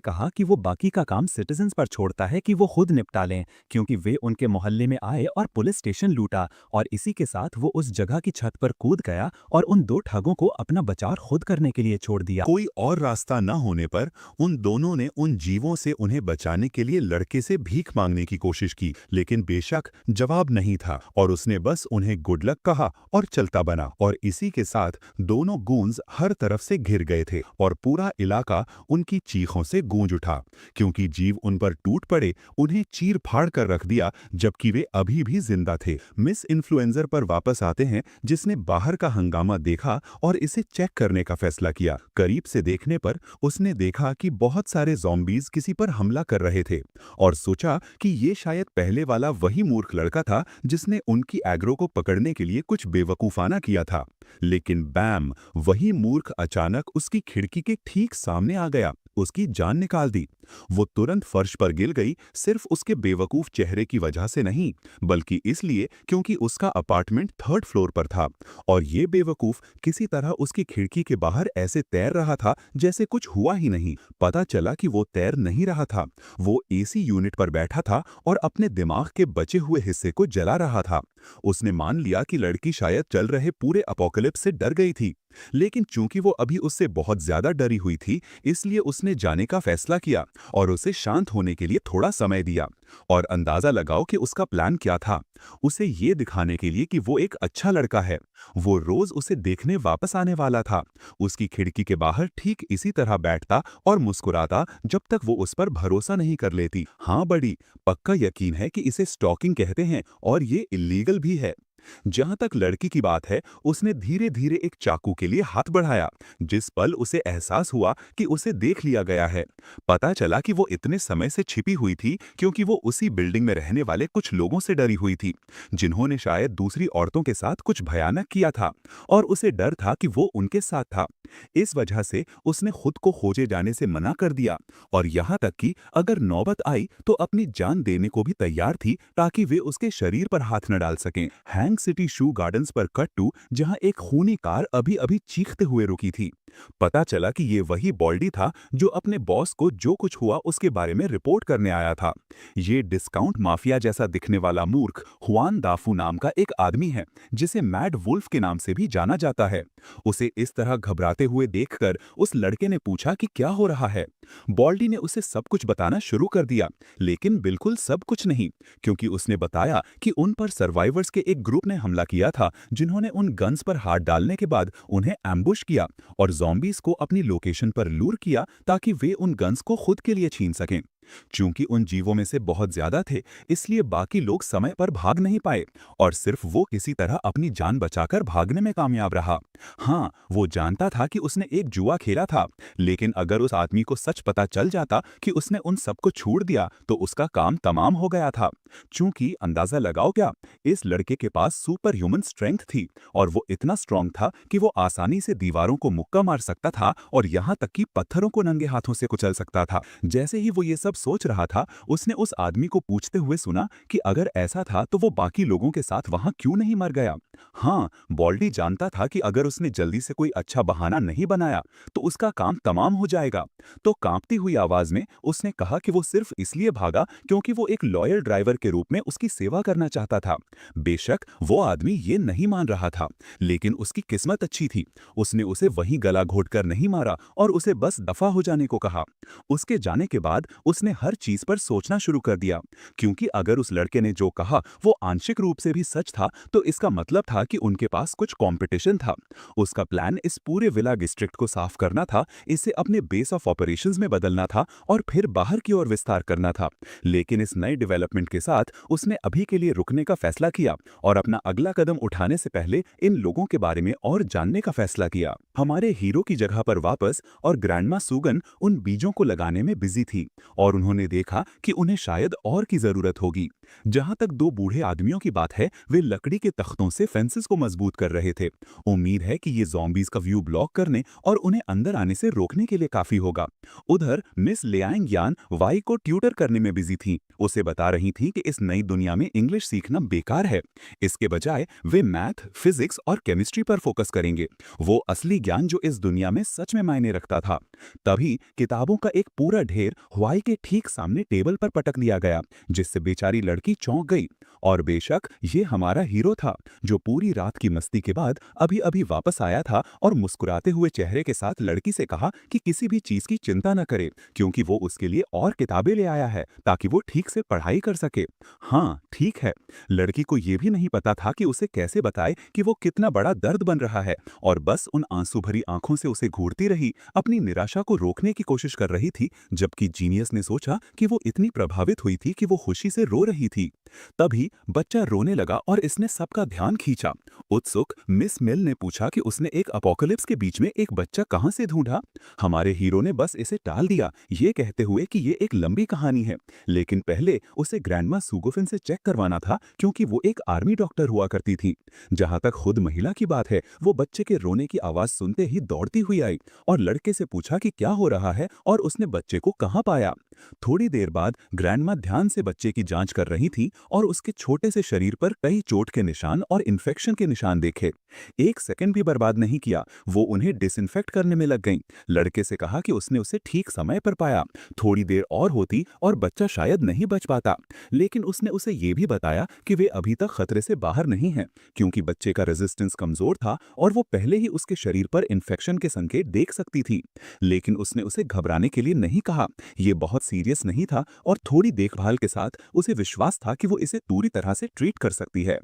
A: कहा कि वो बाकी का काम सिटीजन्स पर छोड़ता है कि वो खुद निपटा लें, क्योंकि वे उनके मोहल्ले में आए और पुलिस स्टेशन लूटा, और इसी के साथ वो उस जगह की छत पर कूद गया और उन 2 ठगों को अपना बचाव खुद करने के लिए छोड़ दिया।
D: कोई और रास्ता न होने पर उन दोनों ने उन जीवों से उन्हें बचाने के लिए लड़के से भीख मांगने की कोशिश की, लेकिन बेशक जवाब नहीं था और उसने बस उन्हें गुड लक कहा और चलता बना। और इसी के साथ दोनों गूंज हर तरफ से घिर गए थे और पूरा इलाका उनकी चीखों से से गूंज उठा, क्योंकि जीव उन पर टूट पड़े, उन्हें चीर फाड़ कर रख दिया जबकि वे अभी भी जिंदा थे। मिस इन्फ्लुएंसर पर वापस आते हैं, जिसने बाहर का हंगामा देखा और इसे चेक करने का फैसला किया। करीब से देखने पर उसने देखा कि बहुत सारे ज़ॉम्बीज किसी पर हमला कर रहे थे और सोचा कि ये शायद पहले वाला वही मूर्ख लड़का था जिसने उनकी एग्रो को पकड़ने के लिए कुछ बेवकूफाना किया था। लेकिन बैम, वही मूर्ख अचानक उसकी खिड़की के ठीक सामने आ गया, उसकी जान निकाल दी। वो तुरंत फर्श पर गिर गई, सिर्फ उसके बेवकूफ चेहरे की वजह से नहीं, बल्कि इसलिए क्योंकि उसका अपार्टमेंट 3rd फ्लोर पर था और ये बेवकूफ किसी तरह उसकी खिड़की के बाहर ऐसे तैर रहा था जैसे कुछ हुआ ही नहीं। पता चला कि वो तैर नहीं रहा था, वो एसी यूनिट पर बैठा था और अपने दिमाग के बचे हुए हिस्से को जला रहा था। उसने मान लिया कि लड़की शायद चल रहे पूरे अपोकलिप्स से डर गई थी, लेकिन चूंकि वो अभी उससे बहुत ज्यादा डरी हुई थी, इसलिए उसने जाने का फैसला किया और उसे शांत होने के लिए थोड़ा समय दिया। और अंदाजा लगाओ कि उसका प्लान क्या था। उसे ये दिखाने के लिए कि वो एक अच्छा लड़का है, वो रोज उसे देखने वापस आने वाला था, उसकी खिड़की के बाहर ठीक इसी तरह बैठता और मुस्कुराता जब तक वो उस पर भरोसा नहीं कर लेती। हाँ बड़ी, पक्का यकीन है कि इसे स्टॉकिंग कहते हैं और ये इल्लीगल भी है। जहां तक लड़की की बात है, उसने धीरे धीरे एक चाकू के लिए हाथ बढ़ाया, जिस पल उसे एहसास हुआ कि उसे देख लिया गया है। पता चला कि वो इतने समय से छिपी हुई थी क्योंकि वो उसी बिल्डिंग में रहने वाले कुछ लोगों से डरी हुई थी, जिन्होंने शायद दूसरी औरतों के साथ कुछ भयानक किया था और उसे डर था कि वो उनके साथ था। इस वजह से उसने खुद को खोजे जाने से मना कर दिया और यहाँ तक कि अगर नौबत आई तो अपनी जान देने को भी तैयार थी ताकि वे उसके शरीर पर हाथ न डाल सकें। हैंग सिटी शू गार्डन्स पर कट टू, जहां एक खूनी कार अभी अभी चीखते हुए रुकी थी। पता चला कि ये वही बॉल्डी था जो अपने बॉस को जो कुछ हुआ उसके बारे में रिपोर्ट करने आया था। ये डिस्काउंट माफिया जैसा दिखने वाला मूर्ख हुआन दाफू नाम का एक आदमी है, जिसे मैड वुल्फ के नाम से भी जाना जाता है। उसे इस तरह घबराते हुए देखकर उस लड़के ने पूछा कि क्या हो रहा है। बॉल्डी ने उसे सब कुछ बताना शुरू कर दिया, लेकिन बिल्कुल सब कुछ नहीं, क्योंकि उसने बताया कि उन पर सर्वाइवर्स के एक ग्रुप ने हमला किया था, जिन्होंने उन गन्स पर हाथ डालने के बाद उन्हें एम्बुश किया और ज़ॉम्बीज को अपनी लोकेशन पर लूर किया ताकि वे उन गन्स को खुद के लिए छीन सकें। चूंकि उन जीवों में से बहुत ज्यादा थे, इसलिए बाकी लोग समय पर भाग नहीं पाए और सिर्फ वो किसी तरह अपनी जान बचाकर भागने में कामयाब रहा। हाँ, वो जानता था कि उसने एक जुआ खेला था, लेकिन अगर उस आदमी को सच पता चल जाता कि उसने उन सबको छोड़ दिया तो उसका काम तमाम हो गया था। चूंकि अंदाजा लगाओ क्या, इस लड़के के पास सुपर ह्यूमन स्ट्रेंथ थी और वो इतना स्ट्रांग था कि वो आसानी से दीवारों को मुक्का मार सकता था और यहाँ तक कि पत्थरों को नंगे हाथों से कुचल सकता था। जैसे ही वो ये सब सोच रहा था, उसने उस आदमी को पूछते हुए सुना कि अगर ऐसा था तो वो बाकी लोगों के साथ वहां क्यों नहीं मर गया। हाँ, बॉल्डी जानता था कि अगर उसने जल्दी से कोई अच्छा बहाना नहीं बनाया तो उसका काम तमाम हो जाएगा। तो कांपती हुई आवाज में उसने कहा कि वो सिर्फ इसलिए भागा क्योंकि वो एक लॉयल ड्राइवर के रूप में उसकी सेवा करना चाहता था। बेशक वो आदमी ये नहीं मान रहा था, लेकिन उसकी किस्मत अच्छी थी। उसने उसे वहीं गला घोटकर नहीं मारा और उसे बस दफा हो जाने को कहा। उसके जाने के बाद उसने हर चीज पर सोचना शुरू कर दिया, क्योंकि अगर उस लड़के ने जो कहा वो आंशिक रूप से भी सच था तो इसका मतलब था कि उनके पास कुछ कंपटीशन था। उसका प्लान इस पूरे विला डिस्ट्रिक्ट को साफ करना था, इसे अपने बेस ऑफ ऑपरेशंस में बदलना था और फिर बाहर की ओर विस्तार करना था। लेकिन इस नए डेवलपमेंट के साथ उसने अभी के लिए रुकने का फैसला किया और अपना अगला कदम उठाने से पहले इन लोगों के बारे में और जानने का फैसला किया। हमारे हीरो की जगह पर वापस और ग्रैंडमा सूगन उन बीजों को लगाने में बिजी थी और उन्होंने देखा कि उन्हें शायद और की जरूरत होगी। जहां तक दो बूढ़े आदमियों की बात है, वे लकड़ी के तख्तों से फेंसेस को मजबूत कर रहे थे। उम्मीद है कि ये ज़ॉम्बीज का व्यू ब्लॉक करने और उन्हें अंदर आने से रोकने के लिए काफी होगा। उधर मिस लियांग यान वाई को ट्यूटर करने में बिजी थी। उसे बता रही थी कि इस नई दुनिया में इंग्लिश सीखना बेकार है, इसके बजाय वे मैथ, फिजिक्स और केमिस्ट्री पर फोकस करेंगे, वो असली ज्ञान जो इस दुनिया में सच में मायने रखता था। तभी किताबों का एक पूरा ढेर वाई के
A: ठीक सामने टेबल पर पटक दिया गया, जिससे बेचारी लड़की चौंक गई। और बेशक ये हमारा हीरो था, जो पूरी रात की मस्ती के बाद अभी अभी वापस आया था और मुस्कुराते हुए चेहरे के साथ लड़की से कहा कि किसी भी चीज की चिंता न करे, क्योंकि वो उसके लिए और किताबें ले आया है ताकि वो ठीक से पढ़ाई कर सके। हाँ ठीक है, लड़की को ये भी नहीं पता था कि उसे कैसे बताए कि वो कितना बड़ा दर्द बन रहा है, और बस उन आंसू भरी आंखों से उसे घूरती रही, अपनी निराशा को रोकने की कोशिश कर रही थी। जबकि जीनियस ने सोचा कि वो इतनी प्रभावित हुई थी कि वो खुशी से रो रही थी। तभी बच्चा रोने लगा और इसने सबका ध्यान खींचा। उत्सुक मिस मिल ने पूछा कि उसने एक अपोकलिप्स के बीच में एक बच्चा कहां से ढूंढा। हमारे हीरो ने बस इसे टाल दिया, ये कहते हुए कि ये एक लंबी कहानी है, लेकिन पहले उसे ग्रैंडमा सुगोफिन से चेक करवाना था, क्योंकि वो एक आर्मी डॉक्टर हुआ करती थी। जहां तक खुद महिला की बात है, वो बच्चे के रोने की आवाज सुनते ही दौड़ती हुई आई और लड़के से पूछा कि क्या हो रहा है और उसने बच्चे को कहां पाया। थोड़ी देर बाद ग्रैंडमा ध्यान से बच्चे की जांच कर रही थी और उसके छोटे से शरीर पर कई चोट के निशान और इन्फेक्शन के निशान देखे। एक सेकंड भी बर्बाद नहीं किया, वो उन्हें डिसइंफेक्ट करने में लग गईं। लड़के से कहा कि उसने उसे ठीक समय पर पाया, थोड़ी देर और होती और बच्चा शायद नहीं बच पाता। लेकिन उसने उसे ये भी बताया कि वे अभी तक खतरे से बाहर नहीं हैं, क्योंकि बच्चे का रेजिस्टेंस कमजोर था और वो पहले ही उसके शरीर पर इन्फेक्शन के संकेत देख सकती थी। लेकिन उसने उसे घबराने के लिए नहीं कहा, ये बहुत सीरियस नहीं था और थोड़ी देखभाल के साथ उसे विश्वास था कि वो इसे पूरी तरह से ट्रीट कर सकती है।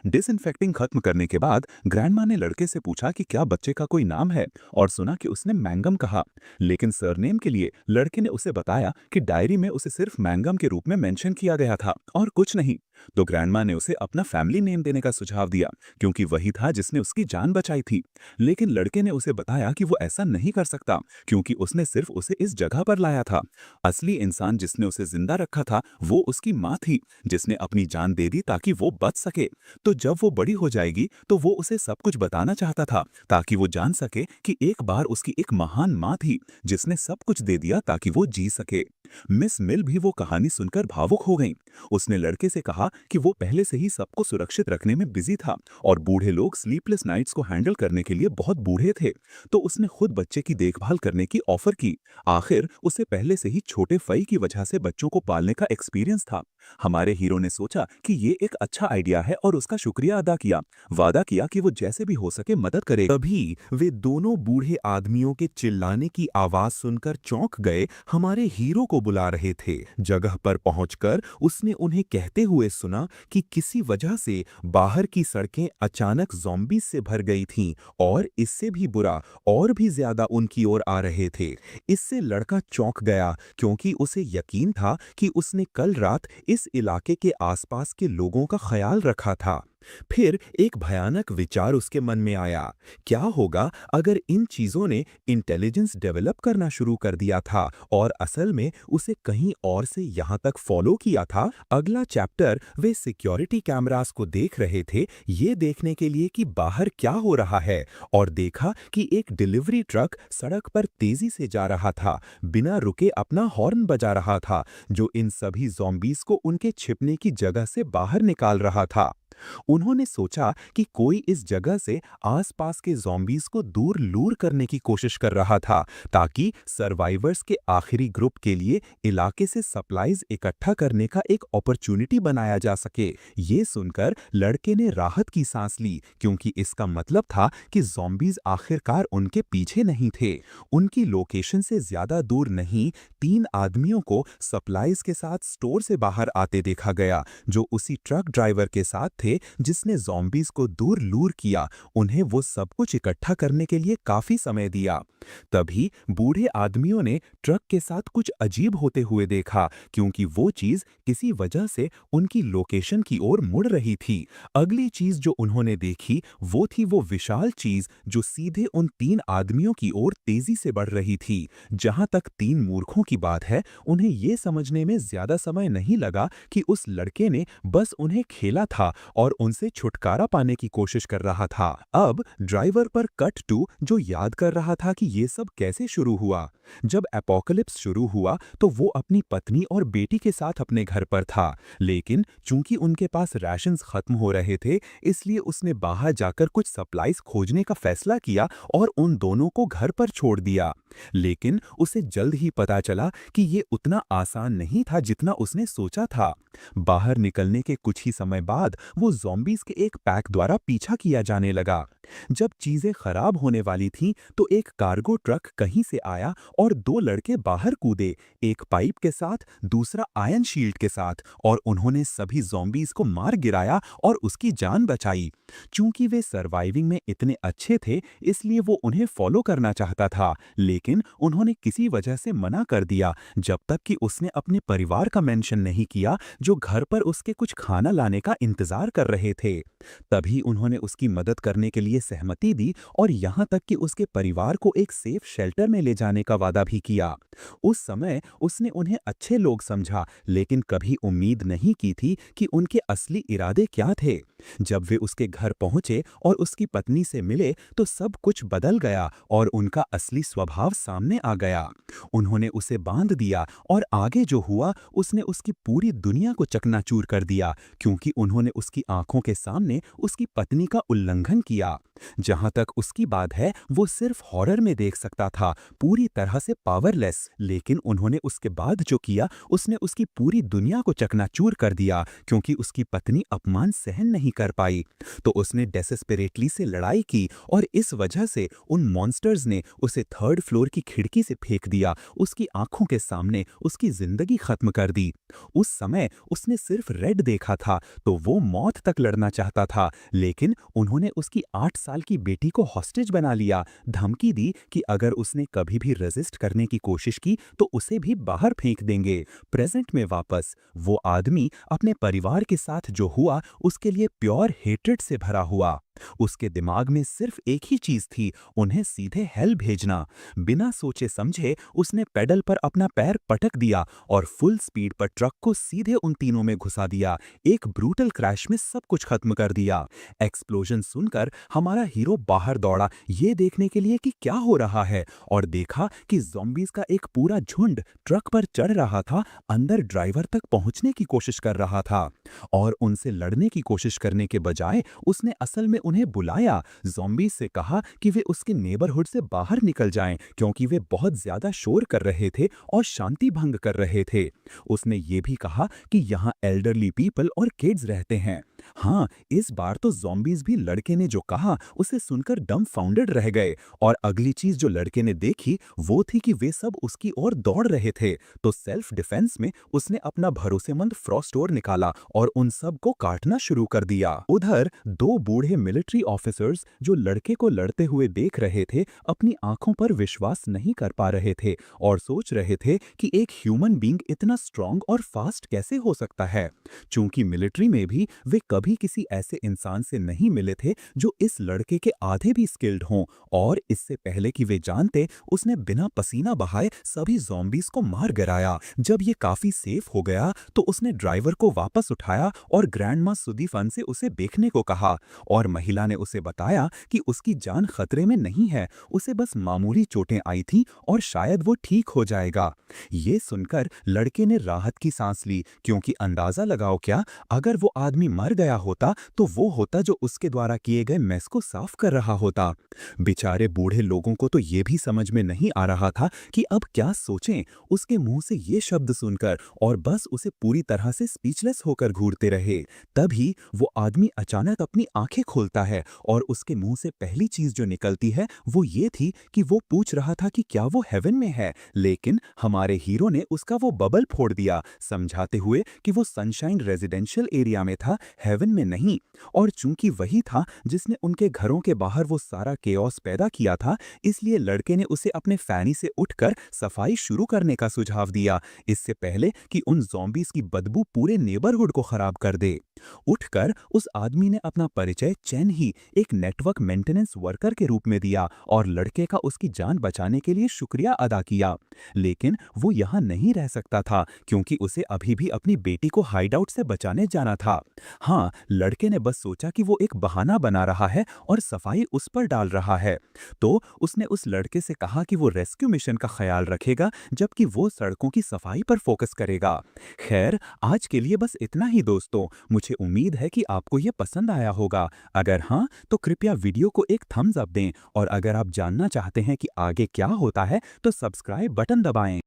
A: डिसइंफेक्टिंग खत्म करने के बाद ग्रैंडमा ने लड़के से पूछा कि क्या बच्चे का कोई नाम है, और सुना कि उसने मैंगम कहा। लेकिन सरनेम के लिए लड़के ने उसे बताया कि डायरी में उसे सिर्फ मैंगम के रूप में मेंशन किया गया था और कुछ नहीं। तो ग्रैंडमा ने उसे अपना फैमिली नेम देने का सुझाव दिया, क्योंकि वही था जिसने उसकी जान बचाई थी। लेकिन लड़के ने उसे बताया कि वो ऐसा नहीं कर सकता, क्योंकि उसने सिर्फ उसे इस जगह पर लाया था। असली इंसान जिसने उसे जिंदा रखा था वो उसकी माँ थी, जिसने अपनी जान दे दी ताकि वो बच सके। तो जब वो बड़ी हो जाएगी तो वो उसे सब कुछ बताना चाहता था, ताकि वो जान सके कि एक बार उसकी एक महान माँ थी जिसने सब कुछ दे दिया ताकि वो जी सके। मिस मिल भी वो कहानी सुनकर भावुक हो गईं। उसने लड़के से कहा कि वो पहले से ही सबको सुरक्षित रखने में बिजी था और बूढ़े लोग स्लीपलेस नाइट्स को हैंडल करने के लिए बहुत बूढ़े थे, तो उसने खुद बच्चे की देखभाल करने की ऑफर की। आखिर उसे पहले से ही छोटे फई की वजह से बच्चों को पालने का एक्सपीरियंस था। हमारे हीरो ने सोचा कि ये एक अच्छा आइडिया है और उसका शुक्रिया अदा किया, वादा किया कि वो जैसे भी हो सके मदद करे।
D: तभी वे दोनों बूढ़े आदमियों के चिल्लाने की आवाज सुनकर चौंक गए, हमारे हीरो को बुला रहे थे। जगह पर पहुंचकर उसने उन्हें कहते हुए सुना कि किसी वजह से बाहर की सड़कें अचानक ज़ॉम्बीज से भर गई थीं और इससे भी बुरा और भी ज्यादा उनकी ओर आ रहे थे। इससे लड़का चौंक गया, क्योंकि उसे यकीन था कि उसने कल रात इस इलाके के आसपास के लोगों का ख्याल रखा था। फिर एक भयानक विचार उसके मन में आया, क्या होगा अगर इन चीजों ने इंटेलिजेंस डेवलप करना शुरू कर दिया था और असल में उसे कहीं और से यहां तक फॉलो किया था। अगला चैप्टर वे सिक्योरिटी कैमरास को देख रहे थे, ये देखने के लिए कि बाहर क्या हो रहा है, और देखा कि एक डिलीवरी ट्रक सड़क पर तेजी से जा रहा था, बिना रुके अपना हॉर्न बजा रहा था, जो इन सभी ज़ॉम्बीज को उनके छिपने की जगह से बाहर निकाल रहा था। उन्होंने सोचा कि कोई इस जगह से आसपास के ज़ॉम्बीज को दूर लूर करने की कोशिश कर रहा था, ताकि सर्वाइवर्स के आखिरी ग्रुप के लिए इलाके से सप्लाईज इकट्ठा करने का एक अपॉर्चुनिटी बनाया जा सके। ये सुनकर लड़के ने राहत की सांस ली, क्योंकि इसका मतलब था कि ज़ॉम्बीज आखिरकार उनके पीछे नहीं थे। उनकी लोकेशन से ज्यादा दूर नहीं 3 आदमियों को सप्लाईज के साथ स्टोर से बाहर आते देखा गया, जो उसी ट्रक ड्राइवर के साथ थे जिसने ज़ॉम्बीज को दूर लूर किया। उन्हें वो सब कुछ इकट्ठा करने के लिए काफी समय दिया। तभी बूढ़े आदमियों ने ट्रक के साथ कुछ अजीब होते हुए देखा, क्योंकि वो चीज किसी वजह से उनकी लोकेशन की ओर मुड़ रही थी। अगली चीज जो उन्होंने देखी वो थी वो विशाल चीज जो सीधे उन 3 आदमियों की ओर तेजी से बढ़ रही थी। जहां तक 3 मूर्खों की बात है, उन्हें ये समझने में ज्यादा समय नहीं लगा कि उस लड़के ने बस उन्हें खेला था और उनसे छुटकारा पाने की कोशिश कर रहा था। अब ड्राइवर पर कट टू, जो याद कर रहा था कि ये सब कैसे शुरू हुआ।
A: जब एपोकलिप्स शुरू हुआ तो वो अपनी पत्नी और बेटी के साथ अपने घर पर था, लेकिन चूंकि उनके पास राशंस खत्म हो रहे थे, इसलिए उसने बाहर जाकर कुछ सप्लाईज खोजने का फैसला किया और उन दोनों को घर पर छोड़ दिया। लेकिन उसे जल्द ही पता चला कि ये उतना आसान नहीं था जितना उसने सोचा था। बाहर निकलने के कुछ ही समय बाद वो ज़ॉम्बीज के एक पैक द्वारा पीछा किया जाने लगा। जब चीजें खराब होने वाली थीं, तो एक कार्गो ट्रक कहीं से आया और दो लड़के बाहर कूदे, एक पाइप के साथ, दूसरा आयरन शील्ड के साथ, और उन्होंने सभी ज़ॉम्बीज को मार गिराया और उसकी जान बचाई। चूंकि वे सर्वाइविंग में इतने अच्छे थे, इसलिए वो उन्हें फॉलो करना चाहता था, लेकिन उन्होंने किसी वजह से मना कर दिया, जब तक कि उसने अपने परिवार का मेंशन नहीं किया जो घर पर उसके कुछ खाना लाने का इंतजार कर रहे थे। तभी उन्होंने उसकी मदद करने के लिए सहमति दी और यहाँ तक कि उसके परिवार को एक सेफ शेल्टर में ले जाने का वादा भी किया। उस समय उसने उन्हें अच्छे लोग समझा, लेकिन कभी उम्मीद नहीं की थी कि उनके असली इरादे क्या थे। जब वे उसके घर पहुंचे और उसकी पत्नी से मिले तो सब कुछ बदल गया और उनका असली स्वभाव सामने आ गया। उन्होंने उसे बांध दिया और आगे जो हुआ उसने उसकी पूरी दुनिया को चकनाचूर कर दिया, क्योंकि उन्होंने उसकी आंखों के सामने उसकी पत्नी का उल्लंघन किया। जहां तक उसकी बात है, वो सिर्फ हॉरर में देख सकता था, पूरी तरह से पावरलेस, लेकिन उन्होंने उसके बाद जो किया उसने उसकी पूरी दुनिया को चकनाचूर कर दिया, क्योंकि उसकी पत्नी अपमान सहन नहीं कर पाई। तो उसने डेस्परेटली से लड़ाई की और इस वजह से उन मॉन्स्टर्स ने उसे थर्ड फ्लोर की खिड़की से फेंक दिया, उसकी आंखों के सामने उसकी जिंदगी खत्म कर दी। उस समय उसने सिर्फ रेड देखा था, तो वो मौत तक लड़ना चाहता था, लेकिन उन्होंने उसकी 8 साल की बेटी को हॉस्टेज बना लिया, धमकी दी कि अगर उसने कभी भी रेजिस्ट करने की कोशिश की तो उसे भी बाहर फेंक देंगे। प्रेजेंट में वापस वो आदमी अपने परिवार के साथ जो हुआ उसके लिए प्योर हेट्रेड से भरा हुआ। उसके दिमाग में सिर्फ एक ही चीज थी, उन्हें सीधे हेल भेजना। बिना सोचे समझे उसने पेडल पर अपना पैर पटक दिया और फुल स्पीड पर ट्रक को सीधे उन तीनों में घुसा दिया। एक ब्रूटल क्रैश में सब कुछ खत्म कर दिया। एक्सप्लोजन सुनकर हमारा हीरो बाहर दौड़ा ये देखने के लिए कि क्या हो रहा है, और देखा कि ज़ॉम्बीज का एक पूरा झुंड ट्रक पर चढ़ रहा था, अंदर ड्राइवर तक पहुंचने की कोशिश कर रहा था। और उनसे लड़ने की कोशिश करने के बजाय उसने असल में उन्हें बुलाया, ज़ॉम्बीज से कहा कि वे उसके नेबरहुड से बाहर निकल जाएं, क्योंकि वे बहुत ज्यादा शोर कर रहे थे और शांति भंग कर रहे थे। उसने ये भी कहा कि यहाँ एल्डरली पीपल और किड्स रहते हैं। हाँ, इस बार तो ज़ॉम्बीज भी लड़के ने जो कहा उसे सुनकर डम्बफाउंडेड रह गए, और अगली चीज जो लड़के ने देखी वो थी कि वे सब उसकी ओर दौड़ रहे थे। तो सेल्फ डिफेंस में उसने अपना भरोसेमंद फ्रॉस्टोर निकाला और उन सब को काटना शुरू कर दिया। उधर दो बूढ़े मिलिट्री ऑफिसर्स जो लड़के को लड़ते हुए देख रहे थे, अपनी आंखों पर विश्वास नहीं कर पा रहे थे और सोच रहे थे कि एक ह्यूमन बीइंग इतना स्ट्रांग और फास्ट कैसे हो सकता है। चूंकि मिलिट्री में भी वे कभी किसी ऐसे इंसान से नहीं मिले थे जो इस लड़के के आधे भी स्किल्ड हों, और इससे पहले कि वे जानते उसने बिना पसीना बहाए सभी ज़ॉम्बीज को मार गिराया। जब ये काफी सेफ हो गया तो उसने ड्राइवर को वापस उठाया और ग्रैंडमा सुदीफन से उसे देखने को कहा, और महिला ने उसे बताया कि उसकी जान खतरे में नहीं है, उसे बस मामूली चोटें आई थीं और शायद वो ठीक हो जाएगा। ये सुनकर लड़के ने राहत की सांस ली, क्योंकि अंदाजा लगाओ क्या, अगर वो आदमी मर गया होता तो वो होता जो उसके द्वारा किए गए मेस को साफ कर रहा होता। बेचारे बूढ़े लोगों को तो ये भी समझ में नहीं आ रहा था कि अब क्या सोचें उसके मुंह से ये शब्द सुनकर, और बस उसे पूरी तरह से स्पीचलेस होकर घूरते रहे। तभी वो आदमी अचानक अपनी आंखें खोलता है और उसके मुंह से पहली चीज जो निकलती है वो ये थी कि वो पूछ रहा था कि क्या वो हेवन में है, लेकिन हमारे हीरो ने उसका वो बबल फोड़ दिया, समझाते हुए कि वो सनशाइन रेजिडेंशियल एरिया में था, हेवन में नहीं। और चूंकि वही था जिसने उनके घरों के बाहर वो सारा केओस पैदा किया था, इसलिए लड़के ने उसे अपने फैनी से उठकर सफाई शुरू करने का सुझाव दिया, इससे पहले कि उन ज़ॉम्बीज की बदबू पूरे नेबरहुड को खराब कर दे। उठकर उस आदमी ने अपना परिचय चैन ही एक नेटवर्क मेंटेनेंस वर्कर के रूप में दिया और लड़के का उसकी जान बचाने के लिए शुक्रिया अदा किया। लेकिन वो यहाँ नहीं रह सकता था क्योंकि उसे अभी भी अपनी बेटी को हाइडआउट से बचाने जाना था। हाँ, लड़के ने बस सोचा कि वो एक बहाना बना रहा है और सफाई उस पर डाल रहा है, तो उसने उस लड़के से कहा कि वो रेस्क्यू मिशन का ख्याल रखेगा जबकि वो सड़कों की सफाई पर फोकस करेगा। खैर, आज के लिए बस इतना ही दोस्तों। मुझे उम्मीद है कि आपको ये पसंद आया होगा। अगर हाँ, तो कृपया वीडियो को एक थम्स अप दें और अगर आप जानना चाहते हैं कि आगे क्या होता है तो सब्सक्राइब बटन दबाएं।